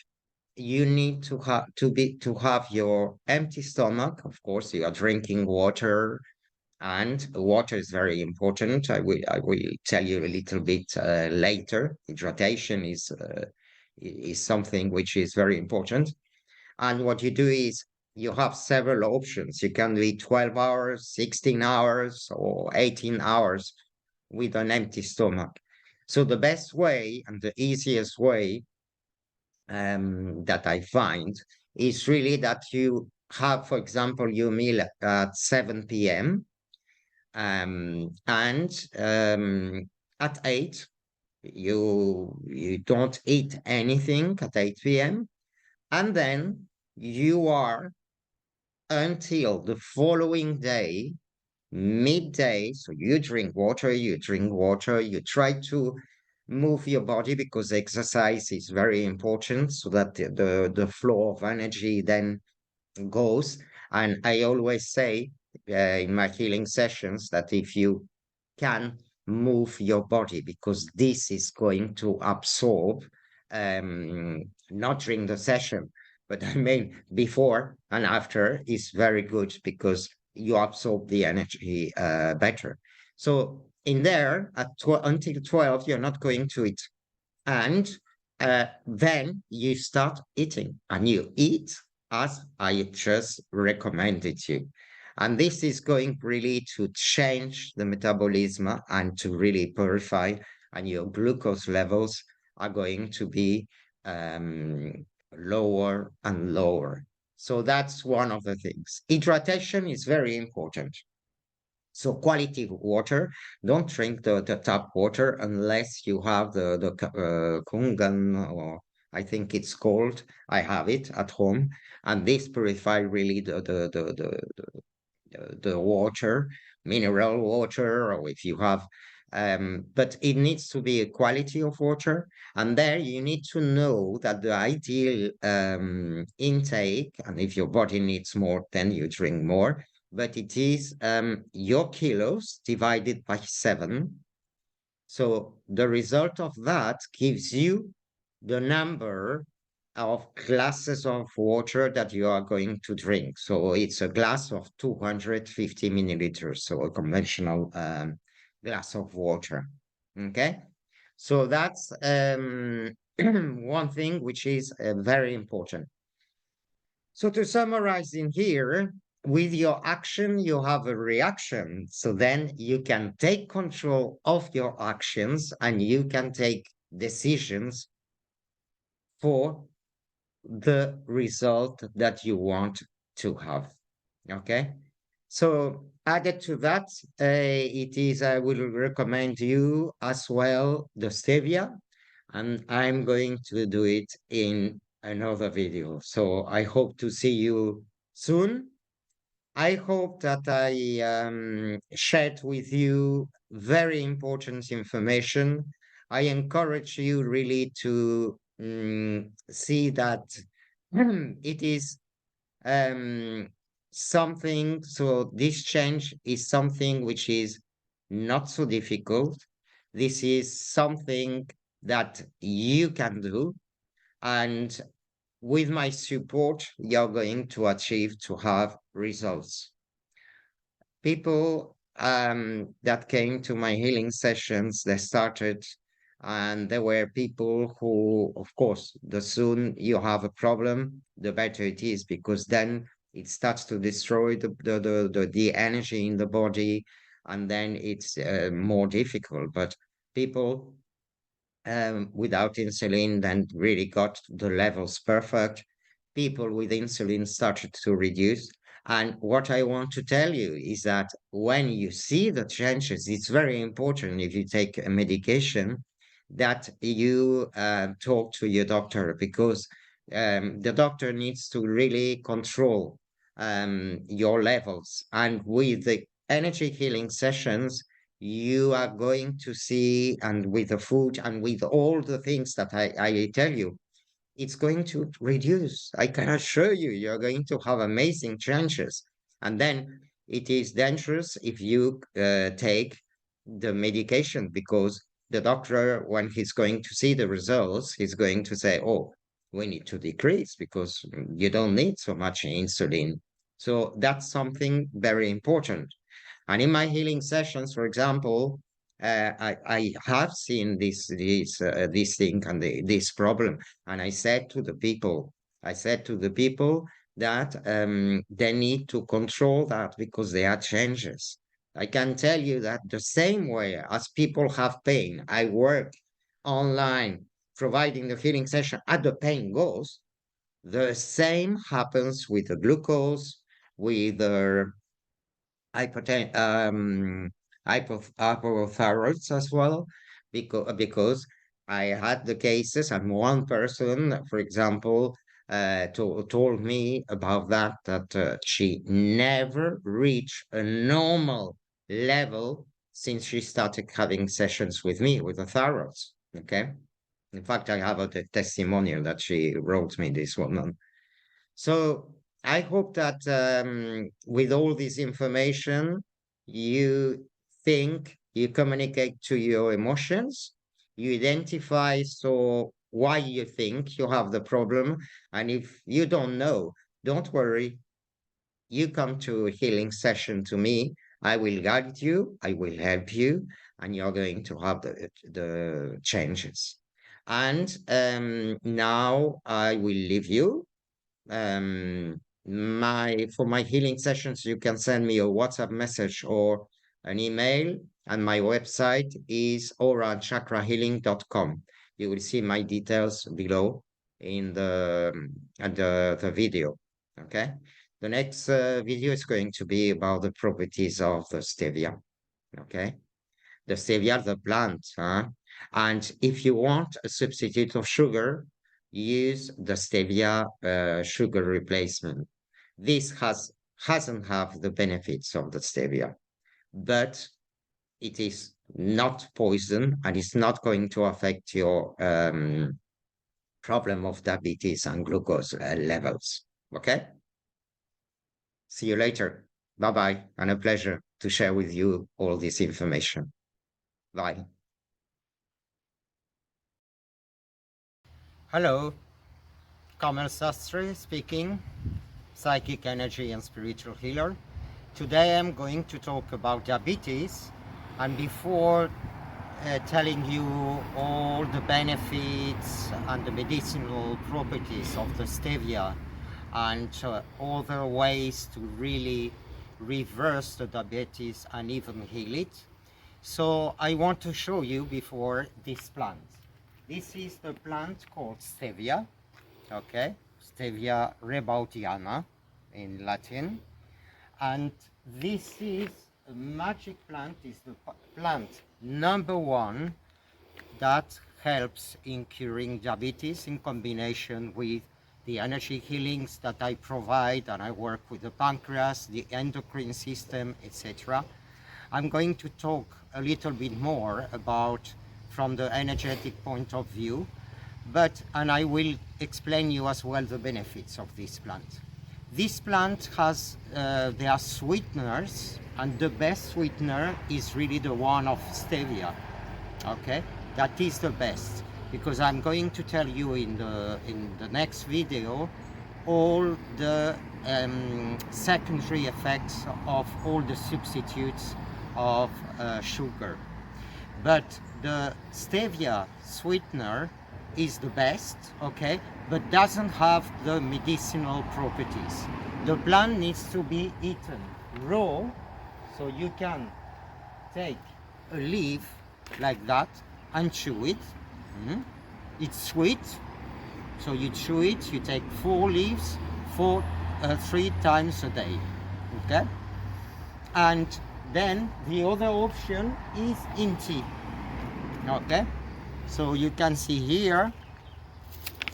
you need to have your empty stomach. Of course, you are drinking water, and water is very important. I will tell you a little bit later. Hydration is something which is very important. And what you do is you have several options. You can do it 12 hours, 16 hours, or 18 hours with an empty stomach. So the best way and the easiest way that I find is really that you have, for example, your meal at 7 p.m. And at 8, you don't eat anything at 8 p.m. And then you are until the following day, midday. So you drink water, you try to move your body because exercise is very important so that the flow of energy then goes. And I always say in my healing sessions that if you can move your body, because this is going to absorb, not during the session, but I mean before and after is very good because you absorb the energy better. So in there at until 12, you're not going to eat, and then you start eating and you eat as I just recommended you. And this is going really to change the metabolism and to really purify, and your glucose levels are going to be lower and lower. So that's one of the things. Hydration is very important. So quality water, don't drink the tap water unless you have the Kungan, or I think it's called. I have it at home, and this purify really the water, mineral water, or if you have, but it needs to be a quality of water. And there you need to know that the ideal intake, and if your body needs more, then you drink more. But it is your kilos divided by 7. So the result of that gives you the number of glasses of water that you are going to drink. So it's a glass of 250 milliliters, so a conventional glass of water. Okay. So that's one thing which is very important. So to summarize in here, with your action, you have a reaction. So then you can take control of your actions and you can take decisions for the result that you want to have. Okay. So added to that, I will recommend you as well the stevia, and I'm going to do it in another video. So I hope to see you soon. I hope that I shared with you very important information. I encourage you really to see that it is um, something. So this change is something which is not so difficult. This is something that you can do, and with my support, you're going to achieve to have results. People that came to my healing sessions, they started, and there were people who, of course, the soon you have a problem, the better it is, because then it starts to destroy the energy in the body, and then it's more difficult. But people without insulin then really got the levels perfect. People with insulin started to reduce. And what I want to tell you is that when you see the changes, it's very important if you take a medication that you talk to your doctor, because the doctor needs to really control your levels. And with the energy healing sessions, you are going to see, and with the food and with all the things that I tell you, it's going to reduce. I can assure you, you're going to have amazing changes. And then it is dangerous if you take the medication, because the doctor, when he's going to see the results, he's going to say, oh, we need to decrease because you don't need so much insulin. So that's something very important. And in my healing sessions, for example, I have seen this thing and this problem, and I said to the people that they need to control that because there are changes. I can tell you that the same way as people have pain, I work online providing the healing session, and the pain goes. The same happens with the glucose, with the hypoten hypothyroids as well, because I had the cases, and one person, for example, told me about that she never reached a normal level since she started having sessions with me with the thyroids. Okay. In fact, I have a testimonial that she wrote me, this woman. So I hope that with all this information, you think, you communicate to your emotions, you identify so why you think you have the problem. And if you don't know, don't worry. You come to a healing session to me. I will guide you. I will help you, and you're going to have the changes. And now I will leave you. My For my healing sessions, you can send me a WhatsApp message or an email, and my website is aurachakrahealing.com. You will see my details below in the video. Okay. The next video is going to be about the properties of the stevia. Okay. The stevia, the plant, huh? And if you want a substitute of sugar, use the stevia sugar replacement. This hasn't have the benefits of the stevia, but it is not poison, and it's not going to affect your problem of diabetes and glucose levels. Okay? See you later. Bye bye, and a pleasure to share with you all this information. Bye. Hello, Carmel Sastre speaking, psychic energy and spiritual healer. Today I'm going to talk about diabetes, and before telling you all the benefits and the medicinal properties of the stevia and other ways to really reverse the diabetes and even heal it. So I want to show you before this plant. This is the plant called Stevia, okay? Stevia rebautiana in Latin. And this is a magic plant, is the plant number one that helps in curing diabetes in combination with the energy healings that I provide, and I work with the pancreas, the endocrine system, etc. I'm going to talk a little bit more about from the energetic point of view, and I will explain you as well the benefits of this plant. This plant has, there are sweeteners, and the best sweetener is really the one of stevia, okay? That is the best, because I'm going to tell you in the next video all the secondary effects of all the substitutes of sugar. But the stevia sweetener is the best, okay, but doesn't have the medicinal properties. The plant needs to be eaten raw, so you can take a leaf like that and chew it, Mm? It's sweet, so you chew it, you take 4 leaves, 3 times a day, okay? And then the other option is in tea, okay? So you can see here,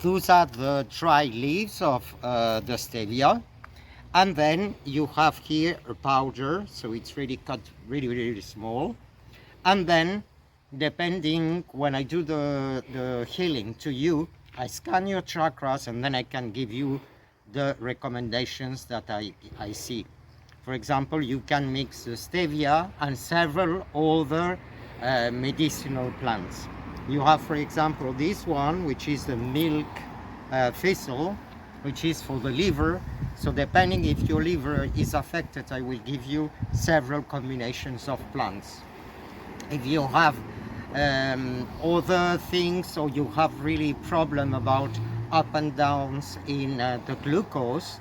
those are the dry leaves of the stevia. And then you have here a powder, so it's really cut really small. And then, depending when I do the healing to you, I scan your chakras and then I can give you the recommendations that I see. For example, you can mix the stevia and several other medicinal plants. You have, for example, this one, which is the milk thistle, which is for the liver. So depending if your liver is affected, I will give you several combinations of plants. If you have other things, or you have really problem about up and downs in the glucose,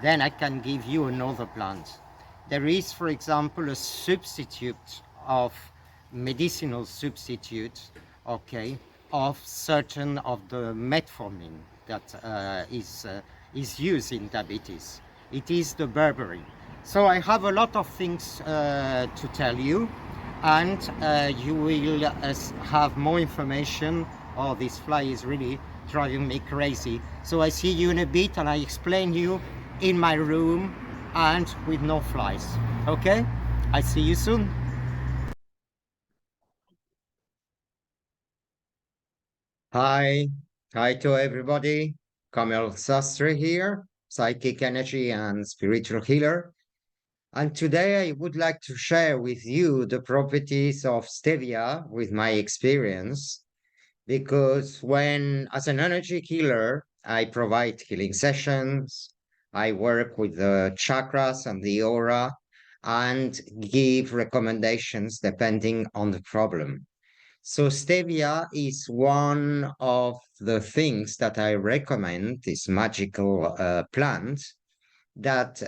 then I can give you another plant. There is, for example, a substitute of medicinal substitute, okay, of certain of the metformin that is used in diabetes. It is the berberine. So I have a lot of things to tell you, and you will have more information. Oh, this fly is really driving me crazy. So I see you in a bit, and I explain you in my room and with no flies. Okay? I see you soon. Hi. Hi to everybody. Carmel Sastre here, psychic energy and spiritual healer. And today I would like to share with you the properties of stevia with my experience, because when, as an energy healer, I provide healing sessions, I work with the chakras and the aura and give recommendations depending on the problem. So stevia is one of the things that I recommend, this magical plant that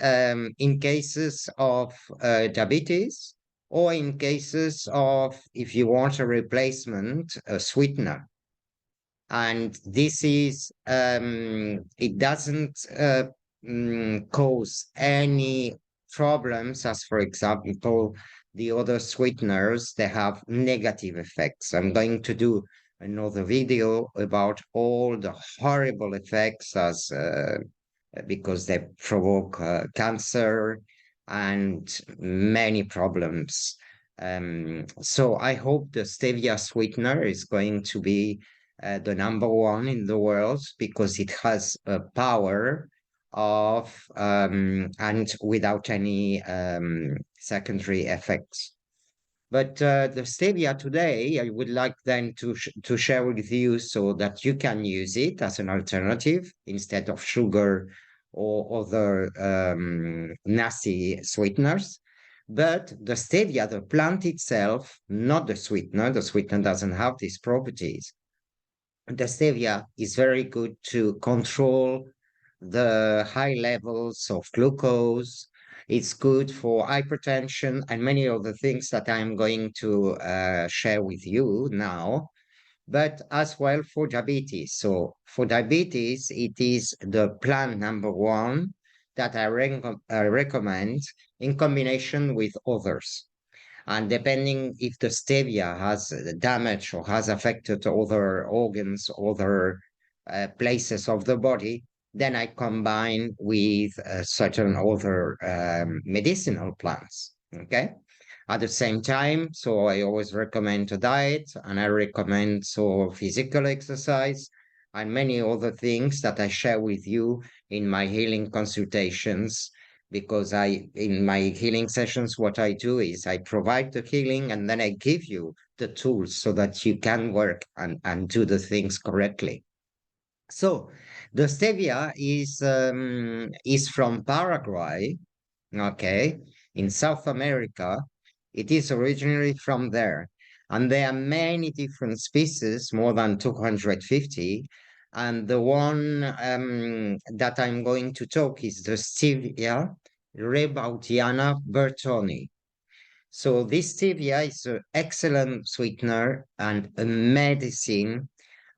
in cases of diabetes, or in cases of, if you want a replacement, a sweetener. And this is, it doesn't cause any problems, as for example, the other sweeteners, they have negative effects. I'm going to do another video about all the horrible effects as because they provoke cancer and many problems. So I hope the stevia sweetener is going to be the number one in the world, because it has a power of and without any secondary effects. But the stevia today, I would like then to share with you so that you can use it as an alternative instead of sugar or other nasty sweeteners. But the stevia, the plant itself, not the sweetener doesn't have these properties. The stevia is very good to control the high levels of glucose. It's good for hypertension and many other things that I'm going to share with you now, but as well for diabetes. So for diabetes, it is the plant number one that I recommend in combination with others. And depending if the stevia has damage or has affected other organs, other places of the body, then I combine with certain other medicinal plants. Okay. At the same time, so I always recommend a diet, and I recommend so physical exercise and many other things that I share with you in my healing consultations, because in my healing sessions, what I do is I provide the healing and then I give you the tools so that you can work and do the things correctly. So the stevia is from Paraguay, okay, in South America. It is originally from there. And there are many different species, more than 250. And the one that I'm going to talk is the Stevia Rebaudiana bertoni. So this stevia is an excellent sweetener and a medicine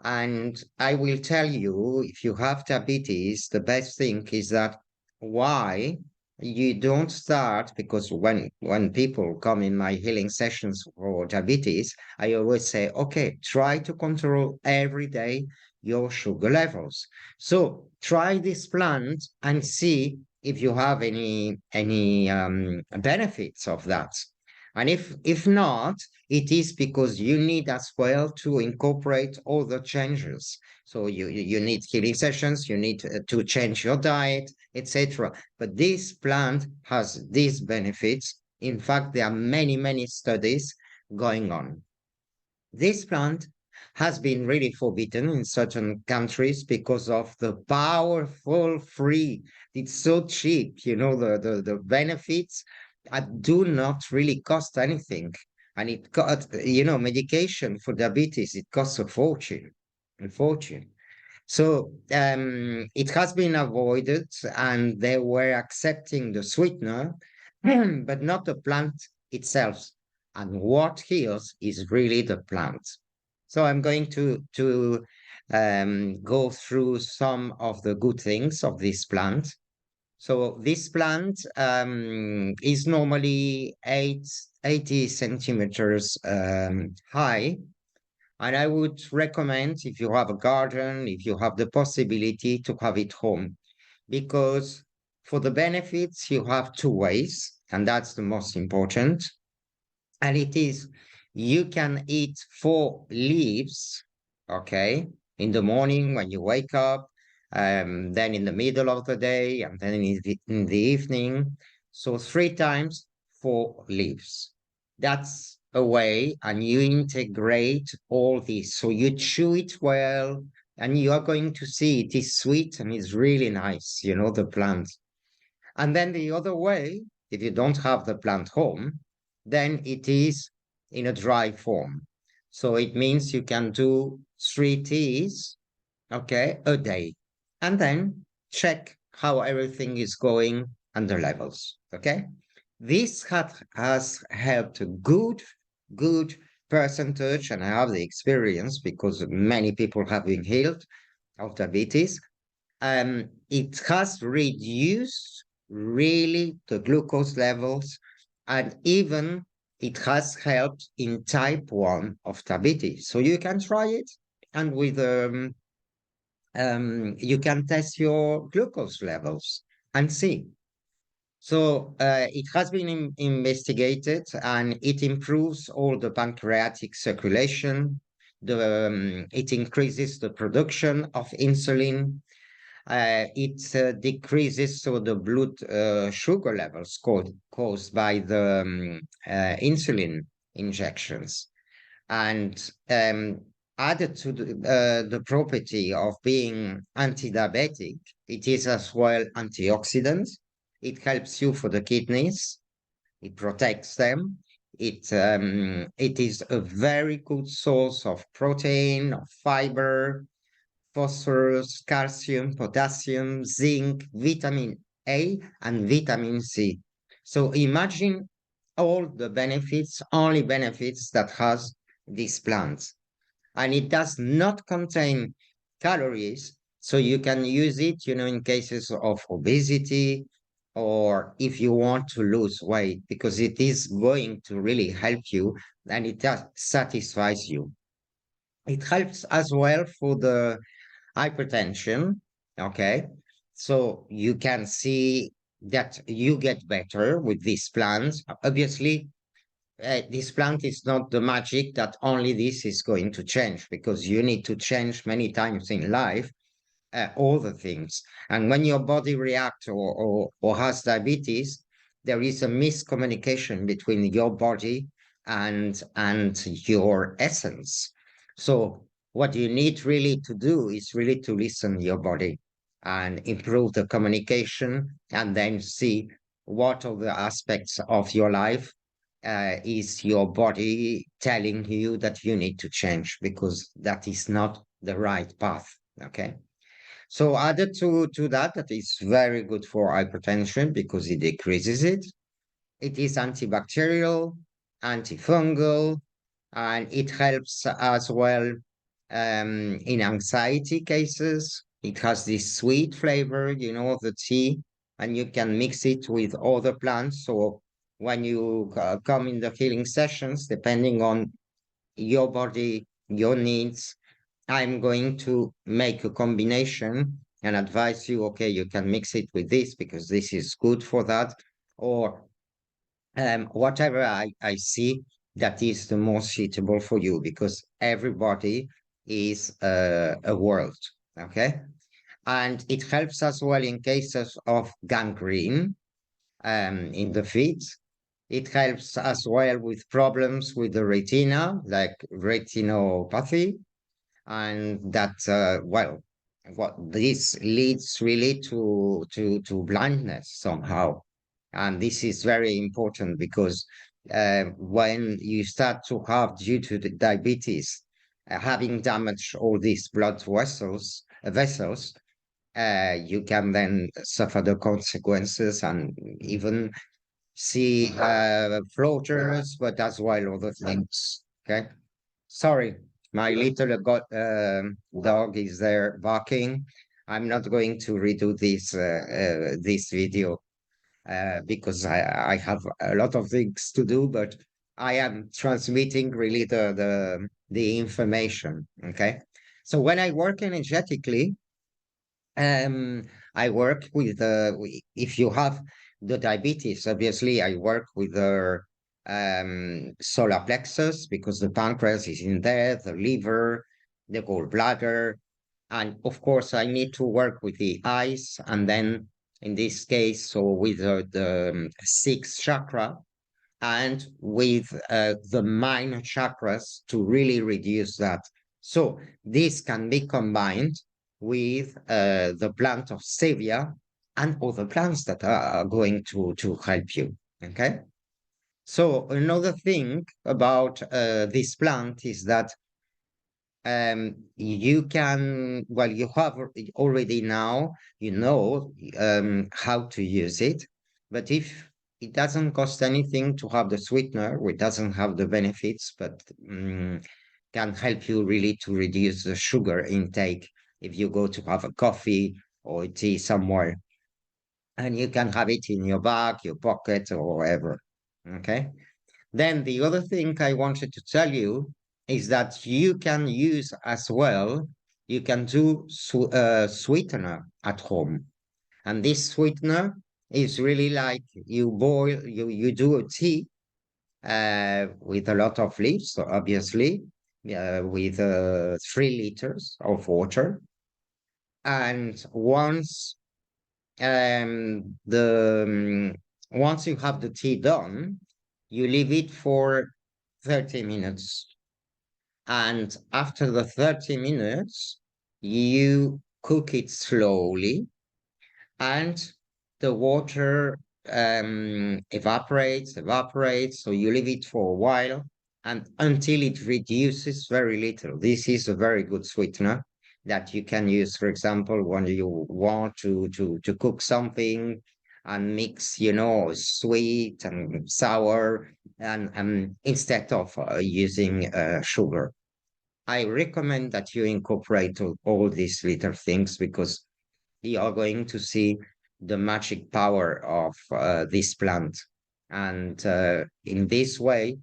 And I will tell you, if you have diabetes, the best thing is that why you don't start, because when people come in my healing sessions for diabetes, I always say, okay, try to control every day your sugar levels. So try this plant and see if you have any benefits of that. And if not, it is because you need as well to incorporate all the changes. So you need healing sessions, you need to change your diet, etc. But this plant has these benefits. In fact, there are many studies going on. This plant has been really forbidden in certain countries because of the powerful free. It's so cheap, the benefits do not really cost anything. And it got, medication for diabetes, it costs a fortune. So it has been avoided, and they were accepting the sweetener, but not the plant itself. And what heals is really the plant. So I'm going to go through some of the good things of this plant. So this plant is normally 80 centimeters high, and I would recommend, if you have a garden, if you have the possibility, to have it home, because for the benefits, you have two ways, and that's the most important. And it is, you can eat 4 leaves, okay, in the morning when you wake up, then in the middle of the day, and then in the evening. So 3 times 4 leaves. That's a way, and you integrate all this. So you chew it well, and you are going to see it is sweet and it's really nice, the plant. And then the other way, if you don't have the plant home, then it is in a dry form. So it means you can do 3 teas, okay, a day, and then check how everything is going and the levels, okay? This has helped a good percentage, and I have the experience because many people have been healed of diabetes. It has reduced really the glucose levels, and even it has helped in type 1 of diabetes. So you can try it, and with you can test your glucose levels and see. So it has been investigated, and it improves all the pancreatic circulation. It increases the production of insulin. It decreases so the blood sugar levels caused by the insulin injections, and added to the property of being anti-diabetic, it is as well antioxidant. It helps you for the kidneys. It protects them. It is a very good source of protein, of fiber, phosphorus, calcium, potassium, zinc, vitamin A, and vitamin C. So imagine all the benefits, only benefits that has this plant. And it does not contain calories, so you can use it, in cases of obesity, or if you want to lose weight, because it is going to really help you, and it satisfies you. It helps as well for the hypertension. Okay. So you can see that you get better with this plant. Obviously, this plant is not the magic that only this is going to change, because you need to change many times in life, all the things. And when your body reacts or has diabetes, there is a miscommunication between your body and your essence. So what you need really to do is really to listen to your body and improve the communication, and then see what are the aspects of your life is your body telling you that you need to change, because that is not the right path. Okay. So added to that, that is very good for hypertension because it decreases it. It is antibacterial, antifungal, and it helps as well In anxiety cases, it has this sweet flavor, of the tea, and you can mix it with other plants. So when you come in the healing sessions, depending on your body, your needs, I'm going to make a combination and advise you, okay, you can mix it with this because this is good for that, or whatever I see that is the most suitable for you, because everybody is a world, okay? And it helps as well in cases of gangrene in the feet. It helps as well with problems with the retina, like retinopathy, and that well, what this leads really to blindness somehow, and this is very important because when you start to have, due to the diabetes, having damaged all these blood vessels, you can then suffer the consequences and even see floaters, but as well other things. Okay. Sorry, my little dog is there barking. I'm not going to redo this video because I have a lot of things to do, but I am transmitting really the information. Okay, so when I work energetically, um, I work with if you have the diabetes, obviously I work with the solar plexus because the pancreas is in there, the liver, the gallbladder, and of course I need to work with the eyes, and then in this case, so with the sixth chakra, and with the minor chakras to really reduce that. So this can be combined with the plant of Stevia and other plants that are going to help you. Okay. So another thing about this plant is that you can, well, you have already now, how to use it. But if it doesn't cost anything to have the sweetener, which doesn't have the benefits, but can help you really to reduce the sugar intake if you go to have a coffee or tea somewhere, and you can have it in your bag, your pocket, or wherever. Okay. Then the other thing I wanted to tell you is that you can use as well, you can do sweetener at home. And this sweetener is really like you do a tea with a lot of leaves, so obviously, with 3 liters of water. And the once you have the tea done, you leave it for 30 minutes. And after the 30 minutes, you cook it slowly, and the water evaporates. So you leave it for a while and until it reduces very little. This is a very good sweetener that you can use, for example, when you want to cook something and mix, sweet and sour, and instead of using sugar. I recommend that you incorporate all these little things because you are going to see the magic power of this plant. And in this way,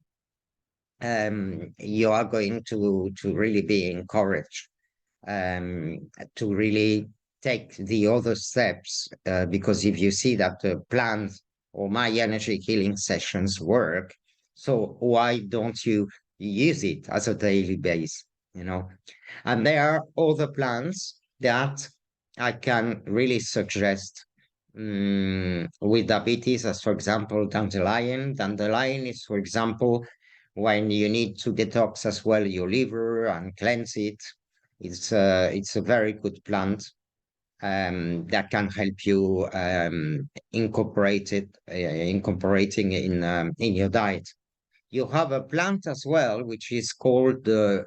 you are going to really be encouraged to really take the other steps. Because if you see that the plant or my energy healing sessions work, so why don't you use it as a daily base? And there are other plants that I can really suggest with diabetes, as for example, dandelion. Dandelion is, for example, when you need to detox as well your liver and cleanse it. It's a very good plant that can help you incorporating in your diet. You have a plant as well, which is called the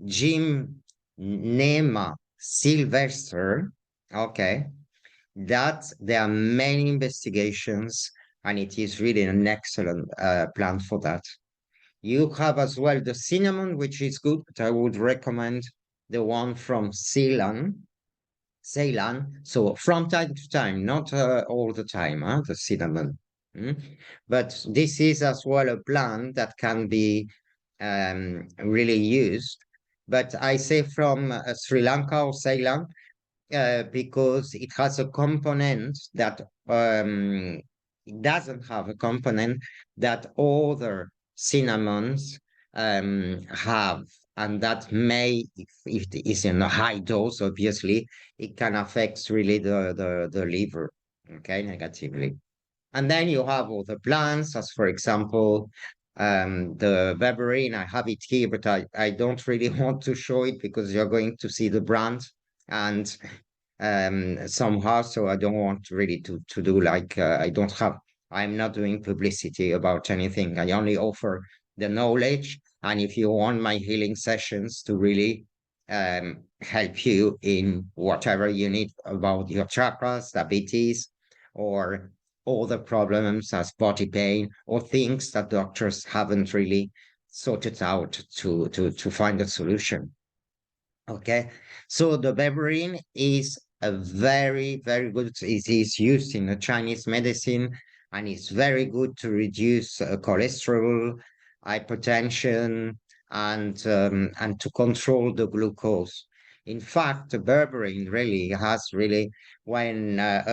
Gymnema sylvester. Okay, that there are many investigations, and it is really an excellent plant for that. You have as well the cinnamon, which is good, but I would recommend the one from Ceylon. Ceylon. So from time to time, not all the time, the cinnamon. Mm. But this is as well a plant that can be really used. But I say from Sri Lanka or Ceylon because it has a component that it doesn't have a component that other cinnamons have, and that may, if it is in a high dose, obviously, it can affect really the liver, okay, negatively. And then you have other plants, as for example, the berberine. I have it here, but I don't really want to show it because you're going to see the brand. And somehow, so I don't want really to do like I'm not doing publicity about anything. I only offer the knowledge, and if you want my healing sessions to really help you in whatever you need about your chakras, diabetes, or all the problems as body pain, or things that doctors haven't really sorted out to find a solution. Okay, so the berberine is a very, very good, it is used in the Chinese medicine, and it's very good to reduce cholesterol, hypertension, and to control the glucose. In fact, the berberine really has really, when I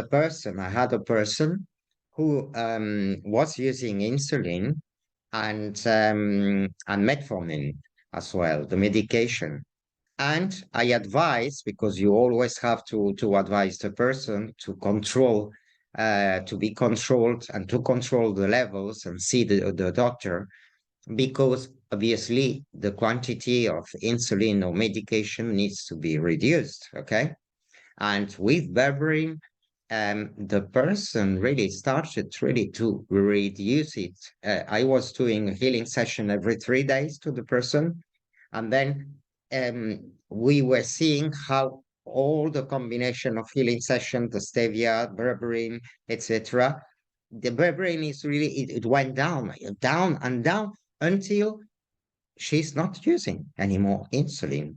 had a person who was using insulin and metformin as well, the medication. And I advise, because you always have to advise the person to control, to be controlled and to control the levels and see the doctor, because obviously the quantity of insulin or medication needs to be reduced. Okay. And with berberine, the person really started really to reduce it. I was doing a healing session every 3 days to the person, and then we were seeing how all the combination of healing sessions, the stevia, berberine, etc. The berberine is really, it went down, down and down until she's not using anymore insulin.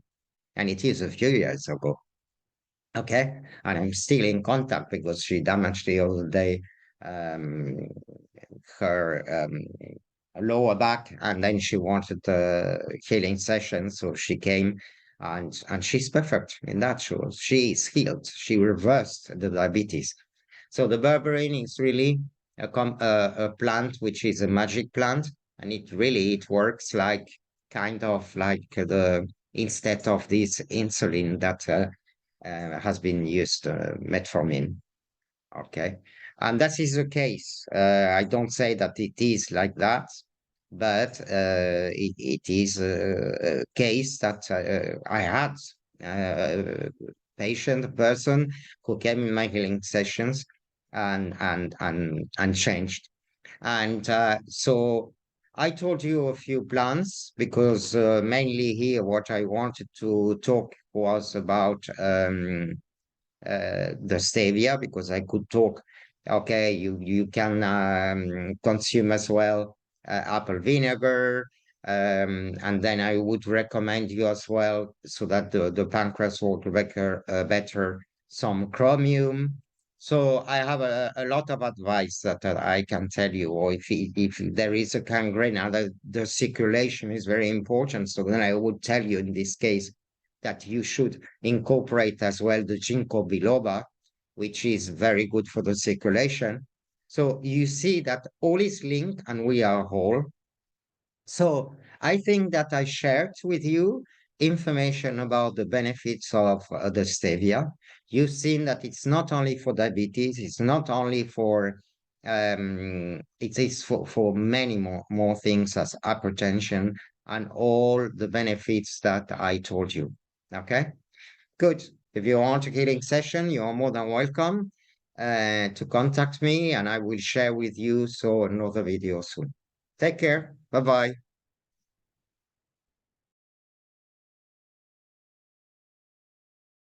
And it is a few years ago. Okay. And I'm still in contact because she damaged the other day um, her lower back, and then she wanted a healing session, so she came, and she's perfect in that. She is healed. She reversed the diabetes. So the berberine is really a plant which is a magic plant, and it works like kind of like the instead of this insulin that has been used, metformin. Okay. And that is the case. I don't say that it is like that, but it is a case that I had a patient, a person who came in my healing sessions and changed. And so I told you a few plans because mainly here what I wanted to talk was about the stevia, because I could talk. Okay, you can consume as well apple vinegar, and then I would recommend you as well, so that the pancreas work better, some chromium. So I have a lot of advice that I can tell you, or if there is a gangrena, the circulation is very important. So then I would tell you in this case that you should incorporate as well the ginkgo biloba, which is very good for the circulation. So you see that all is linked and we are whole. So I think that I shared with you information about the benefits of the stevia. You've seen that it's not only for diabetes, it's not only for it is for many more things as hypertension and all the benefits that I told you. Okay, good. If you want a healing session, you are more than welcome to contact me, and I will share with you so another video soon. Take care. Bye bye.